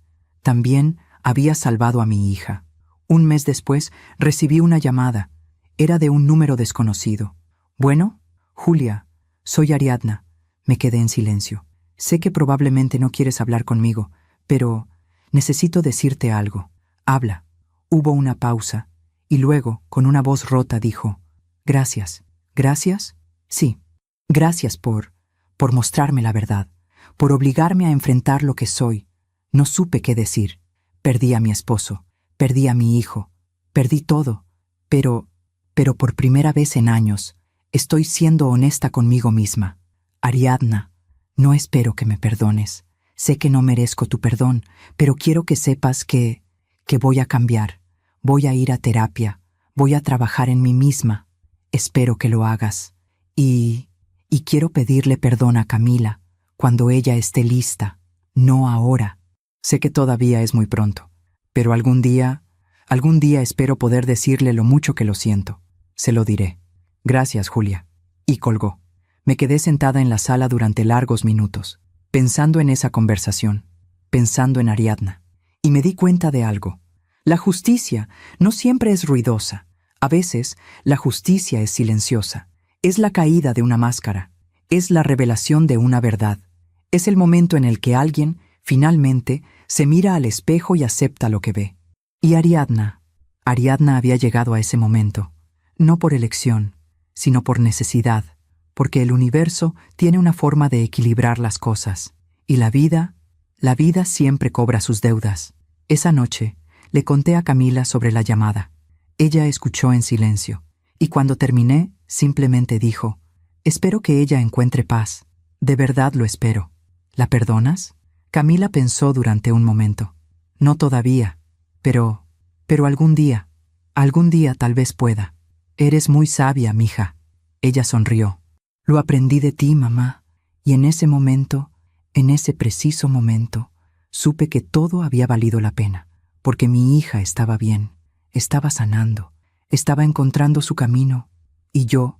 había salvado a mi hija. Un mes después recibí una llamada. Era de un número desconocido. Bueno, Julia, soy Ariadna. Me quedé en silencio. Sé que probablemente no quieres hablar conmigo, pero necesito decirte algo. Habla. Hubo una pausa, y luego, con una voz rota, dijo, «Gracias». ¿Gracias? Sí. Gracias por mostrarme la verdad, por obligarme a enfrentar lo que soy. No supe qué decir. Perdí a mi esposo, perdí a mi hijo, perdí todo. Pero por primera vez en años, estoy siendo honesta conmigo misma. Ariadna, no espero que me perdones. Sé que no merezco tu perdón, pero quiero que sepas que voy a cambiar. Voy a ir a terapia. Voy a trabajar en mí misma. Espero que lo hagas. Y quiero pedirle perdón a Camila cuando ella esté lista, no ahora. Sé que todavía es muy pronto, pero algún día espero poder decirle lo mucho que lo siento. Se lo diré. Gracias, Julia. Y colgó. Me quedé sentada en la sala durante largos minutos, pensando en esa conversación, pensando en Ariadna. Y me di cuenta de algo. La justicia no siempre es ruidosa. A veces, la justicia es silenciosa. Es la caída de una máscara. Es la revelación de una verdad. Es el momento en el que alguien, finalmente, se mira al espejo y acepta lo que ve. Y Ariadna había llegado a ese momento, no por elección, sino por necesidad, porque el universo tiene una forma de equilibrar las cosas, y la vida siempre cobra sus deudas. Esa noche, le conté a Camila sobre la llamada. Ella escuchó en silencio, y cuando terminé, simplemente dijo, «Espero que ella encuentre paz. De verdad lo espero. ¿La perdonas?» Camila pensó durante un momento. «No todavía, pero algún día tal vez pueda. Eres muy sabia, mija». Ella sonrió. «Lo aprendí de ti, mamá, y en ese momento, en ese preciso momento, supe que todo había valido la pena, porque mi hija estaba bien, estaba sanando, estaba encontrando su camino, y yo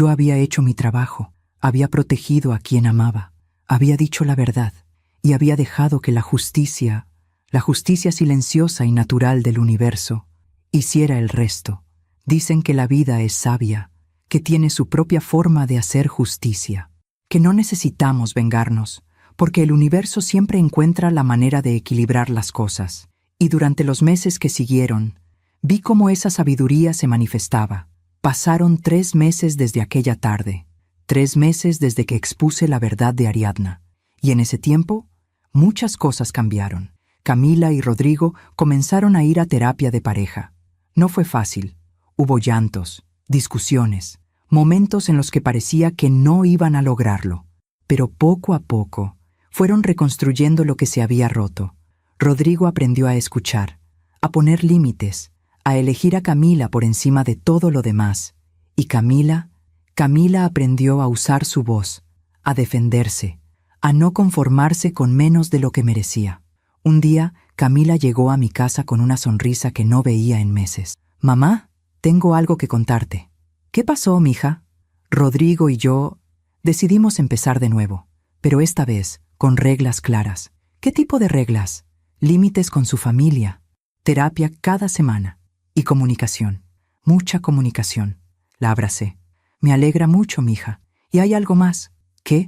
había hecho mi trabajo, había protegido a quien amaba, había dicho la verdad, y había dejado que la justicia silenciosa y natural del universo, hiciera el resto. Dicen que la vida es sabia, que tiene su propia forma de hacer justicia, que no necesitamos vengarnos, porque el universo siempre encuentra la manera de equilibrar las cosas. Y durante los meses que siguieron, vi cómo esa sabiduría se manifestaba. Pasaron 3 meses desde aquella tarde, 3 meses desde que expuse la verdad de Ariadna, y en ese tiempo, muchas cosas cambiaron. Camila y Rodrigo comenzaron a ir a terapia de pareja. No fue fácil. Hubo llantos, discusiones, momentos en los que parecía que no iban a lograrlo. Pero poco a poco, fueron reconstruyendo lo que se había roto. Rodrigo aprendió a escuchar, a poner límites, a elegir a Camila por encima de todo lo demás. Y Camila aprendió a usar su voz, a defenderse, a no conformarse con menos de lo que merecía. Un día, Camila llegó a mi casa con una sonrisa que no veía en meses. «Mamá, tengo algo que contarte». «¿Qué pasó, mija?» Rodrigo y yo decidimos empezar de nuevo, pero esta vez con reglas claras. ¿Qué tipo de reglas? Límites con su familia, terapia cada semana y comunicación. Mucha comunicación. La abracé. «Me alegra mucho, mija. ¿Y hay algo más?» «¿Qué?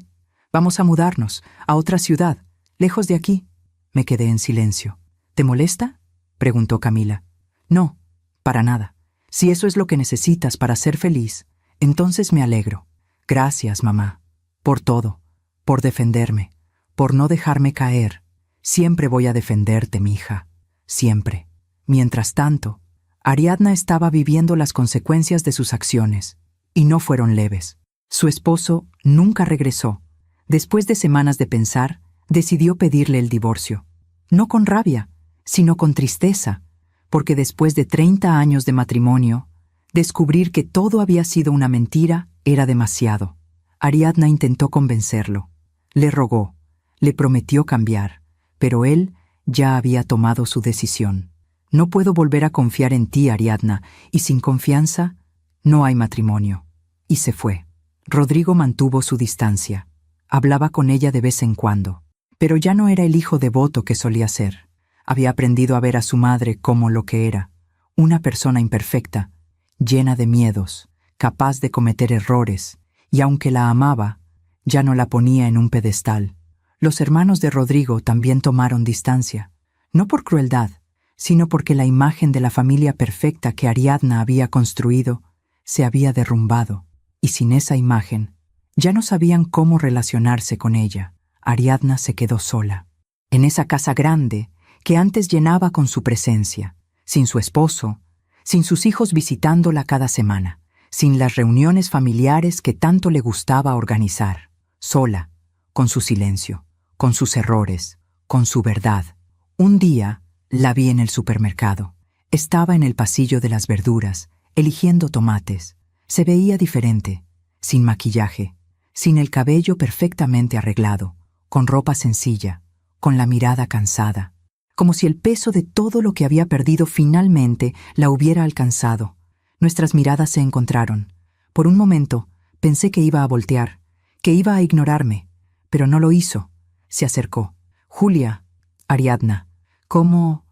Vamos a mudarnos a otra ciudad, lejos de aquí». Me quedé en silencio. «¿Te molesta?», preguntó Camila. «No, para nada. Si eso es lo que necesitas para ser feliz, entonces me alegro. Gracias, mamá, por todo, por defenderme, por no dejarme caer. Siempre voy a defenderte, mija, siempre». Mientras tanto, Ariadna estaba viviendo las consecuencias de sus acciones, y no fueron leves. Su esposo nunca regresó. Después de semanas de pensar, decidió pedirle el divorcio. No con rabia, sino con tristeza, porque después de 30 años de matrimonio, descubrir que todo había sido una mentira era demasiado. Ariadna intentó convencerlo. Le rogó, le prometió cambiar, pero él ya había tomado su decisión. No puedo volver a confiar en ti, Ariadna, y sin confianza no hay matrimonio. Y se fue. Rodrigo mantuvo su distancia. Hablaba con ella de vez en cuando, pero ya no era el hijo devoto que solía ser. Había aprendido a ver a su madre como lo que era, una persona imperfecta, llena de miedos, capaz de cometer errores, y aunque la amaba, ya no la ponía en un pedestal. Los hermanos de Rodrigo también tomaron distancia, no por crueldad, sino porque la imagen de la familia perfecta que Ariadna había construido se había derrumbado, y sin esa imagen, ya no sabían cómo relacionarse con ella. Ariadna se quedó sola, en esa casa grande que antes llenaba con su presencia, sin su esposo, sin sus hijos visitándola cada semana, sin las reuniones familiares que tanto le gustaba organizar, sola, con su silencio, con sus errores, con su verdad. Un día la vi en el supermercado. Estaba en el pasillo de las verduras, eligiendo tomates. Se veía diferente, sin maquillaje, sin el cabello perfectamente arreglado, con ropa sencilla, con la mirada cansada, como si el peso de todo lo que había perdido finalmente la hubiera alcanzado. Nuestras miradas se encontraron. Por un momento pensé que iba a voltear, que iba a ignorarme, pero no lo hizo. Se acercó. Julia, Ariadna, ¿cómo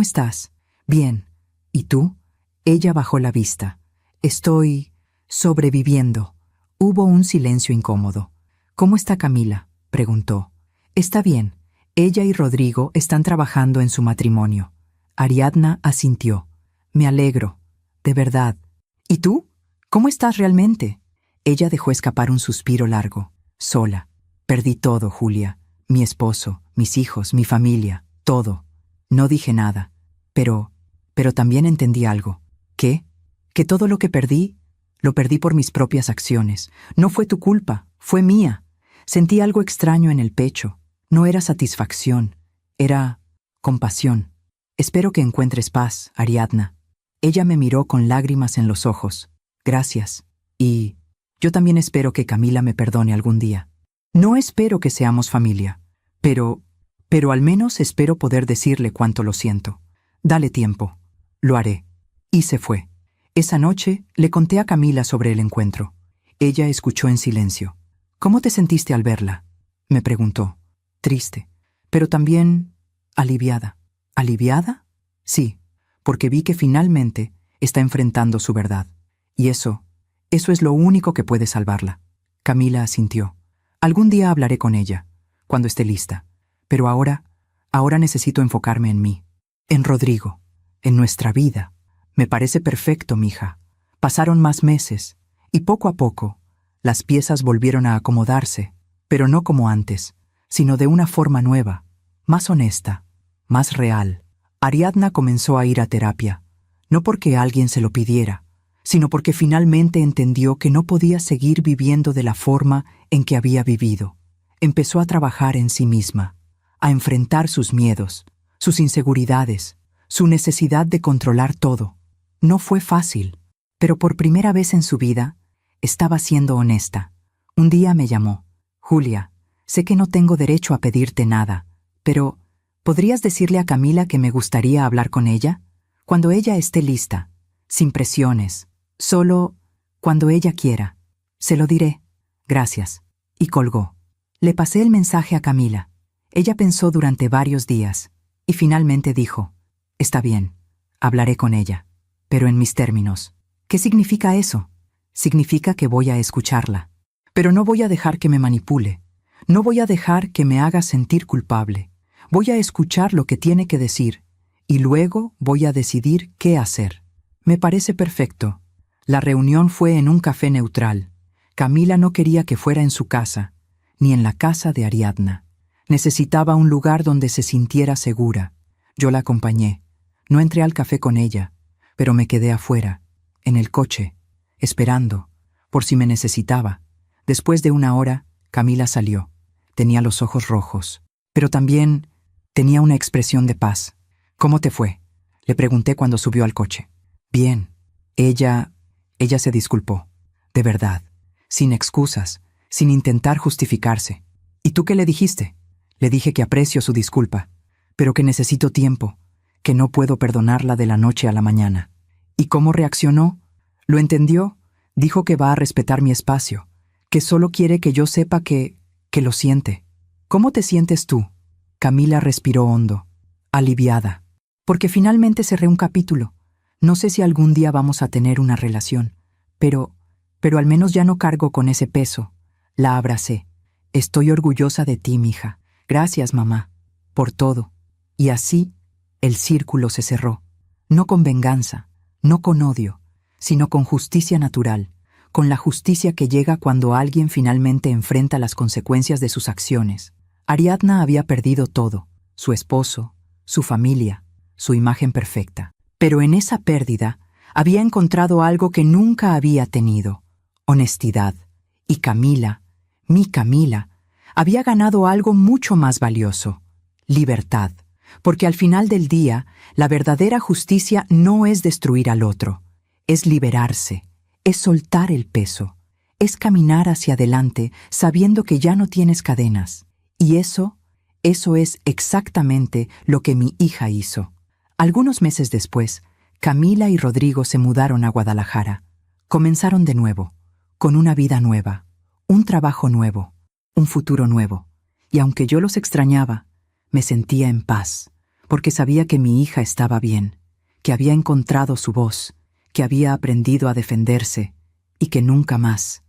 estás? Bien. ¿Y tú? Ella bajó la vista. Estoy sobreviviendo. Hubo un silencio incómodo. ¿Cómo está Camila?, preguntó. Está bien. Ella y Rodrigo están trabajando en su matrimonio. Ariadna asintió. Me alegro. De verdad. ¿Y tú? ¿Cómo estás realmente? Ella dejó escapar un suspiro largo. Sola. Perdí todo, Julia. Mi esposo, mis hijos, mi familia, todo. No dije nada. Pero también entendí algo. ¿Qué? Que todo lo que perdí, lo perdí por mis propias acciones. No fue tu culpa, fue mía. Sentí algo extraño en el pecho. No era satisfacción, era compasión. Espero que encuentres paz, Ariadna. Ella me miró con lágrimas en los ojos. Gracias. Y yo también espero que Camila me perdone algún día. No espero que seamos familia, pero al menos espero poder decirle cuánto lo siento. Dale tiempo. Lo haré. Y se fue. Esa noche le conté a Camila sobre el encuentro. Ella escuchó en silencio. ¿Cómo te sentiste al verla?, me preguntó. Triste, pero también aliviada. ¿Aliviada? Sí, porque vi que finalmente está enfrentando su verdad. Y eso es lo único que puede salvarla. Camila asintió. Algún día hablaré con ella, cuando esté lista. Pero ahora necesito enfocarme en mí, en Rodrigo, en nuestra vida. Me parece perfecto, mija. Pasaron más meses, y poco a poco, las piezas volvieron a acomodarse, pero no como antes, sino de una forma nueva, más honesta, más real. Ariadna comenzó a ir a terapia, no porque alguien se lo pidiera, sino porque finalmente entendió que no podía seguir viviendo de la forma en que había vivido. Empezó a trabajar en sí misma, a enfrentar sus miedos, sus inseguridades, su necesidad de controlar todo. No fue fácil, pero por primera vez en su vida, estaba siendo honesta. Un día me llamó. Julia, sé que no tengo derecho a pedirte nada, pero ¿podrías decirle a Camila que me gustaría hablar con ella? Cuando ella esté lista, sin presiones, solo cuando ella quiera. Se lo diré. Gracias. Y colgó. Le pasé el mensaje a Camila. Ella pensó durante varios días y finalmente dijo, está bien, hablaré con ella, pero en mis términos. ¿Qué significa eso? Significa que voy a escucharla, pero no voy a dejar que me manipule. No voy a dejar que me haga sentir culpable. Voy a escuchar lo que tiene que decir y luego voy a decidir qué hacer. Me parece perfecto. La reunión fue en un café neutral. Camila no quería que fuera en su casa, ni en la casa de Ariadna. Necesitaba un lugar donde se sintiera segura. Yo la acompañé. No entré al café con ella, pero me quedé afuera, en el coche, esperando, por si me necesitaba. Después de una hora, Camila salió. Tenía los ojos rojos, pero también tenía una expresión de paz. ¿Cómo te fue?, le pregunté cuando subió al coche. Bien. Ella se disculpó. De verdad. Sin excusas, sin intentar justificarse. ¿Y tú qué le dijiste? Le dije que aprecio su disculpa, pero que necesito tiempo, que no puedo perdonarla de la noche a la mañana. ¿Y cómo reaccionó? ¿Lo entendió? Dijo que va a respetar mi espacio, que solo quiere que yo sepa que lo siente. ¿Cómo te sientes tú? Camila respiró hondo, aliviada, porque finalmente cerré un capítulo. No sé si algún día vamos a tener una relación, pero al menos ya no cargo con ese peso. La abracé. Estoy orgullosa de ti, mija. Gracias, mamá, por todo. Y así, el círculo se cerró. No con venganza, no con odio, sino con justicia natural, con la justicia que llega cuando alguien finalmente enfrenta las consecuencias de sus acciones. Ariadna había perdido todo: su esposo, su familia, su imagen perfecta. Pero en esa pérdida había encontrado algo que nunca había tenido: honestidad. Y Camila, mi Camila, había ganado algo mucho más valioso: libertad. Porque al final del día, la verdadera justicia no es destruir al otro, es liberarse, es soltar el peso, es caminar hacia adelante sabiendo que ya no tienes cadenas. Y eso es exactamente lo que mi hija hizo. Algunos meses después, Camila y Rodrigo se mudaron a Guadalajara. Comenzaron de nuevo, con una vida nueva, un trabajo nuevo, un futuro nuevo. Y aunque yo los extrañaba, me sentía en paz, porque sabía que mi hija estaba bien, que había encontrado su voz, que había aprendido a defenderse y que nunca más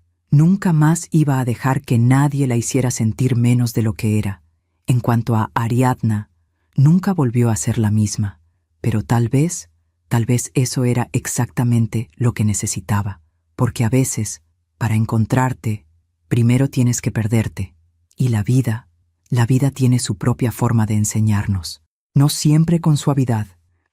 iba a dejar que nadie la hiciera sentir menos de lo que era. En cuanto a Ariadna, nunca volvió a ser la misma, pero tal vez eso era exactamente lo que necesitaba, porque a veces, para encontrarte, primero tienes que perderte, y la vida tiene su propia forma de enseñarnos. No siempre con suavidad,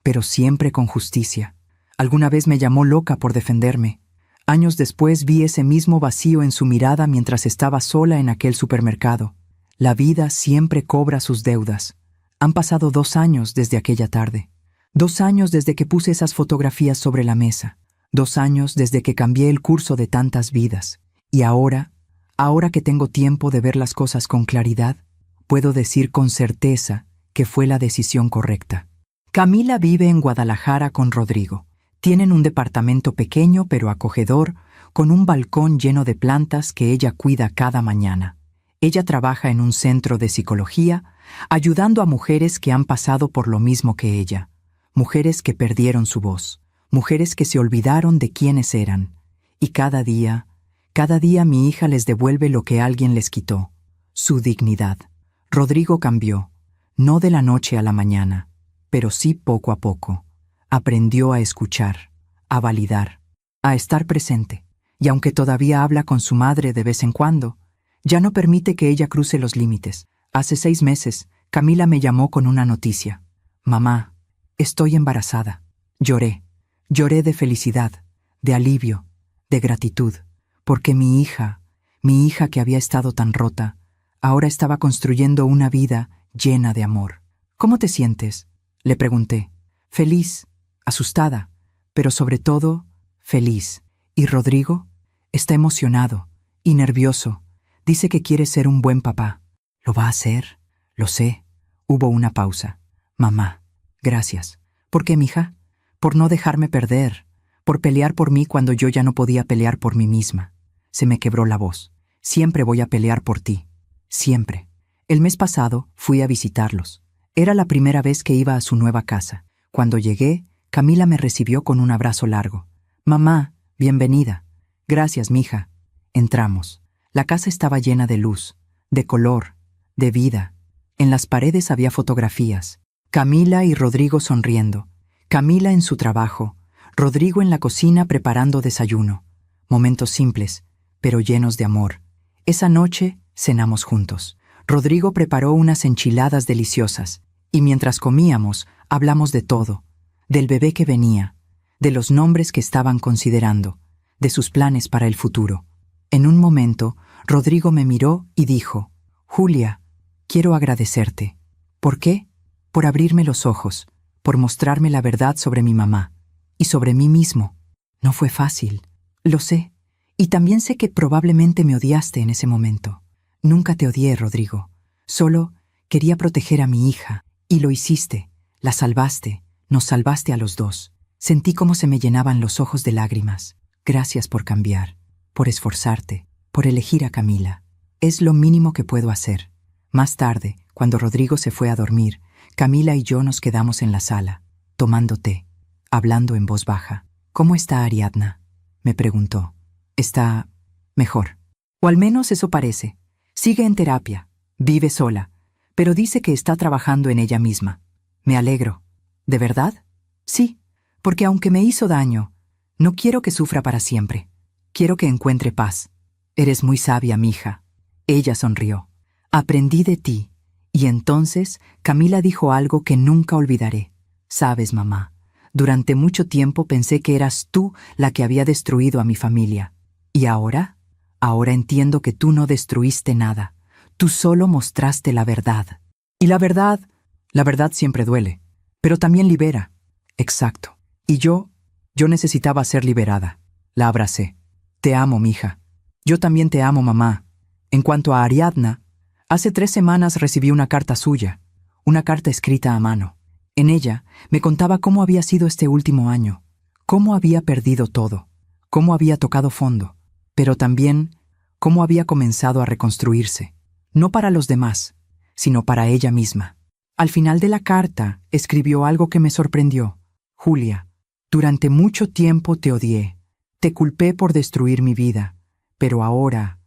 pero siempre con justicia. Alguna vez me llamó loca por defenderme. Años después vi ese mismo vacío en su mirada mientras estaba sola en aquel supermercado. La vida siempre cobra sus deudas. Han pasado 2 años desde aquella tarde. 2 años desde que puse esas fotografías sobre la mesa. 2 años desde que cambié el curso de tantas vidas. Y ahora que tengo tiempo de ver las cosas con claridad, puedo decir con certeza que fue la decisión correcta. Camila vive en Guadalajara con Rodrigo. Tienen un departamento pequeño pero acogedor, con un balcón lleno de plantas que ella cuida cada mañana. Ella trabaja en un centro de psicología, ayudando a mujeres que han pasado por lo mismo que ella. Mujeres que perdieron su voz, mujeres que se olvidaron de quiénes eran. Y cada día mi hija les devuelve lo que alguien les quitó: su dignidad. Rodrigo cambió, no de la noche a la mañana, pero sí poco a poco. Aprendió a escuchar, a validar, a estar presente. Y aunque todavía habla con su madre de vez en cuando, ya no permite que ella cruce los límites. Hace 6 meses, Camila me llamó con una noticia: mamá, estoy embarazada. Lloré de felicidad, de alivio, de gratitud, porque mi hija que había estado tan rota, ahora estaba construyendo una vida llena de amor. ¿Cómo te sientes?, le pregunté. Feliz, asustada, pero sobre todo, feliz. ¿Y Rodrigo? Está emocionado y nervioso. Dice que quiere ser un buen papá. ¿Lo va a hacer? Lo sé. Hubo una pausa. Mamá, gracias. ¿Por qué, mija? Por no dejarme perder, por pelear por mí cuando yo ya no podía pelear por mí misma. Se me quebró la voz. Siempre voy a pelear por ti. Siempre. El mes pasado fui a visitarlos. Era la primera vez que iba a su nueva casa. Cuando llegué, Camila me recibió con un abrazo largo. Mamá, bienvenida. Gracias, mija. Entramos. La casa estaba llena de luz, de color, de vida. En las paredes había fotografías. Camila y Rodrigo sonriendo. Camila en su trabajo. Rodrigo en la cocina preparando desayuno. Momentos simples, pero llenos de amor. Esa noche cenamos juntos. Rodrigo preparó unas enchiladas deliciosas, y mientras comíamos, hablamos de todo, del bebé que venía, de los nombres que estaban considerando, de sus planes para el futuro. En un momento, Rodrigo me miró y dijo: Julia, quiero agradecerte. ¿Por qué? Por abrirme los ojos, por mostrarme la verdad sobre mi mamá y sobre mí mismo. No fue fácil, lo sé, y también sé que probablemente me odiaste en ese momento. Nunca te odié, Rodrigo. Solo quería proteger a mi hija, y lo hiciste. La salvaste, nos salvaste a los dos. Sentí cómo se me llenaban los ojos de lágrimas. Gracias por cambiar, por esforzarte, por elegir a Camila. Es lo mínimo que puedo hacer. Más tarde, cuando Rodrigo se fue a dormir, Camila y yo nos quedamos en la sala, tomando té, hablando en voz baja. ¿Cómo está Ariadna?, me preguntó. Está mejor. O al menos eso parece. Sigue en terapia, vive sola, pero dice que está trabajando en ella misma. Me alegro. ¿De verdad? Sí, porque aunque me hizo daño, no quiero que sufra para siempre. Quiero que encuentre paz. Eres muy sabia, mija. Ella sonrió. Aprendí de ti. Y entonces Camila dijo algo que nunca olvidaré. Sabes, mamá, durante mucho tiempo pensé que eras tú la que había destruido a mi familia. ¿Y ahora? Ahora entiendo que tú no destruiste nada. Tú solo mostraste la verdad. Y la verdad siempre duele, pero también libera. Exacto. Y yo necesitaba ser liberada. La abracé. Te amo, mija. Yo también te amo, mamá. En cuanto a Ariadna, hace 3 semanas recibí una carta suya, una carta escrita a mano. En ella me contaba cómo había sido este último año, cómo había perdido todo, cómo había tocado fondo, pero también cómo había comenzado a reconstruirse, no para los demás, sino para ella misma. Al final de la carta escribió algo que me sorprendió. Julia, durante mucho tiempo te odié, te culpé por destruir mi vida, pero ahora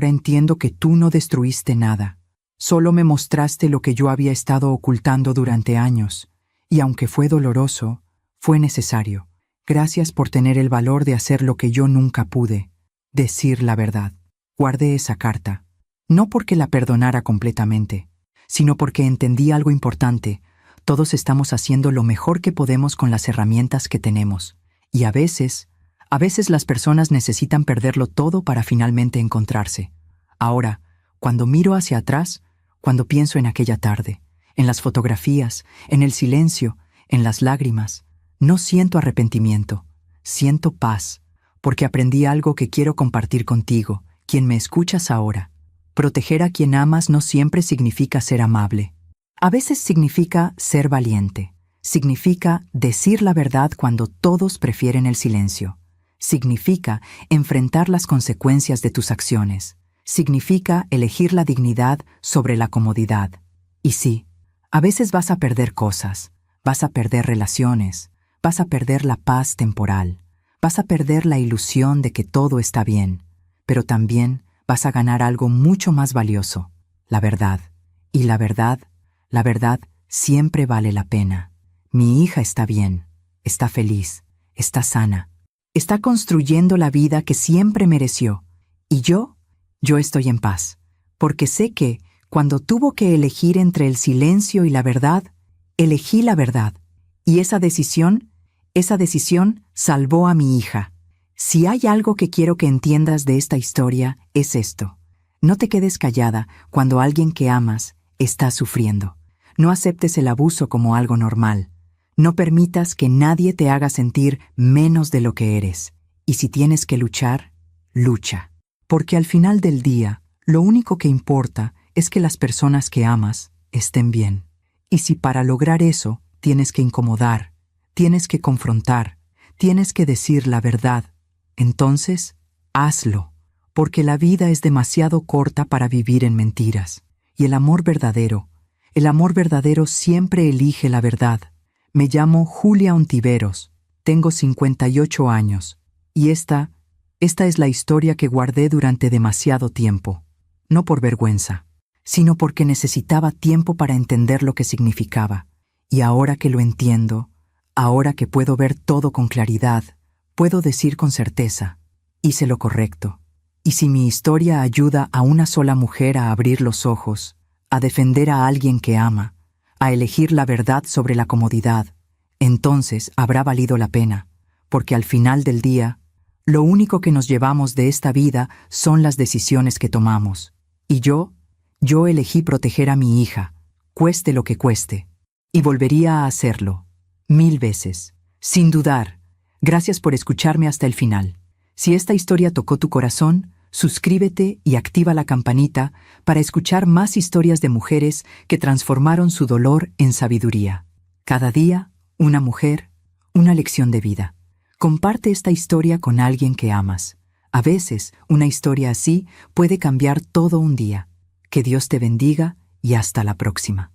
entiendo que tú no destruiste nada. Solo me mostraste lo que yo había estado ocultando durante años, y aunque fue doloroso, fue necesario. Gracias por tener el valor de hacer lo que yo nunca pude, decir la verdad. Guardé esa carta, no porque la perdonara completamente, sino porque entendí algo importante. Todos estamos haciendo lo mejor que podemos con las herramientas que tenemos, y a veces las personas necesitan perderlo todo para finalmente encontrarse. Ahora, cuando miro hacia atrás, cuando pienso en aquella tarde, en las fotografías, en el silencio, en las lágrimas, no siento arrepentimiento, siento paz, porque aprendí algo que quiero compartir contigo, quien me escuchas ahora. Proteger a quien amas no siempre significa ser amable. A veces significa ser valiente, significa decir la verdad cuando todos prefieren el silencio. Significa enfrentar las consecuencias de tus acciones. Significa elegir la dignidad sobre la comodidad. Y sí, a veces vas a perder cosas, vas a perder relaciones, vas a perder la paz temporal, vas a perder la ilusión de que todo está bien, pero también vas a ganar algo mucho más valioso, la verdad. Y la verdad siempre vale la pena. Mi hija está bien, está feliz, está sana. Está construyendo la vida que siempre mereció. Y yo estoy en paz, porque sé que, cuando tuvo que elegir entre el silencio y la verdad, elegí la verdad. Y esa decisión salvó a mi hija. Si hay algo que quiero que entiendas de esta historia, es esto. No te quedes callada cuando alguien que amas está sufriendo. No aceptes el abuso como algo normal. No permitas que nadie te haga sentir menos de lo que eres. Y si tienes que luchar, lucha. Porque al final del día, lo único que importa es que las personas que amas estén bien. Y si para lograr eso tienes que incomodar, tienes que confrontar, tienes que decir la verdad, entonces hazlo. Porque la vida es demasiado corta para vivir en mentiras. Y el amor verdadero siempre elige la verdad. Me llamo Julia Ontiveros, tengo 58 años, y esta es la historia que guardé durante demasiado tiempo, no por vergüenza, sino porque necesitaba tiempo para entender lo que significaba. Y ahora que lo entiendo, ahora que puedo ver todo con claridad, puedo decir con certeza, hice lo correcto. Y si mi historia ayuda a una sola mujer a abrir los ojos, a defender a alguien que ama, a elegir la verdad sobre la comodidad, entonces habrá valido la pena, porque al final del día, lo único que nos llevamos de esta vida son las decisiones que tomamos. Y yo Yo elegí proteger a mi hija, cueste lo que cueste, y volvería a hacerlo, 1000 veces, sin dudar. Gracias por escucharme hasta el final. Si esta historia tocó tu corazón, suscríbete y activa la campanita para escuchar más historias de mujeres que transformaron su dolor en sabiduría. Cada día, una mujer, una lección de vida. Comparte esta historia con alguien que amas. A veces, una historia así puede cambiar todo un día. Que Dios te bendiga y hasta la próxima.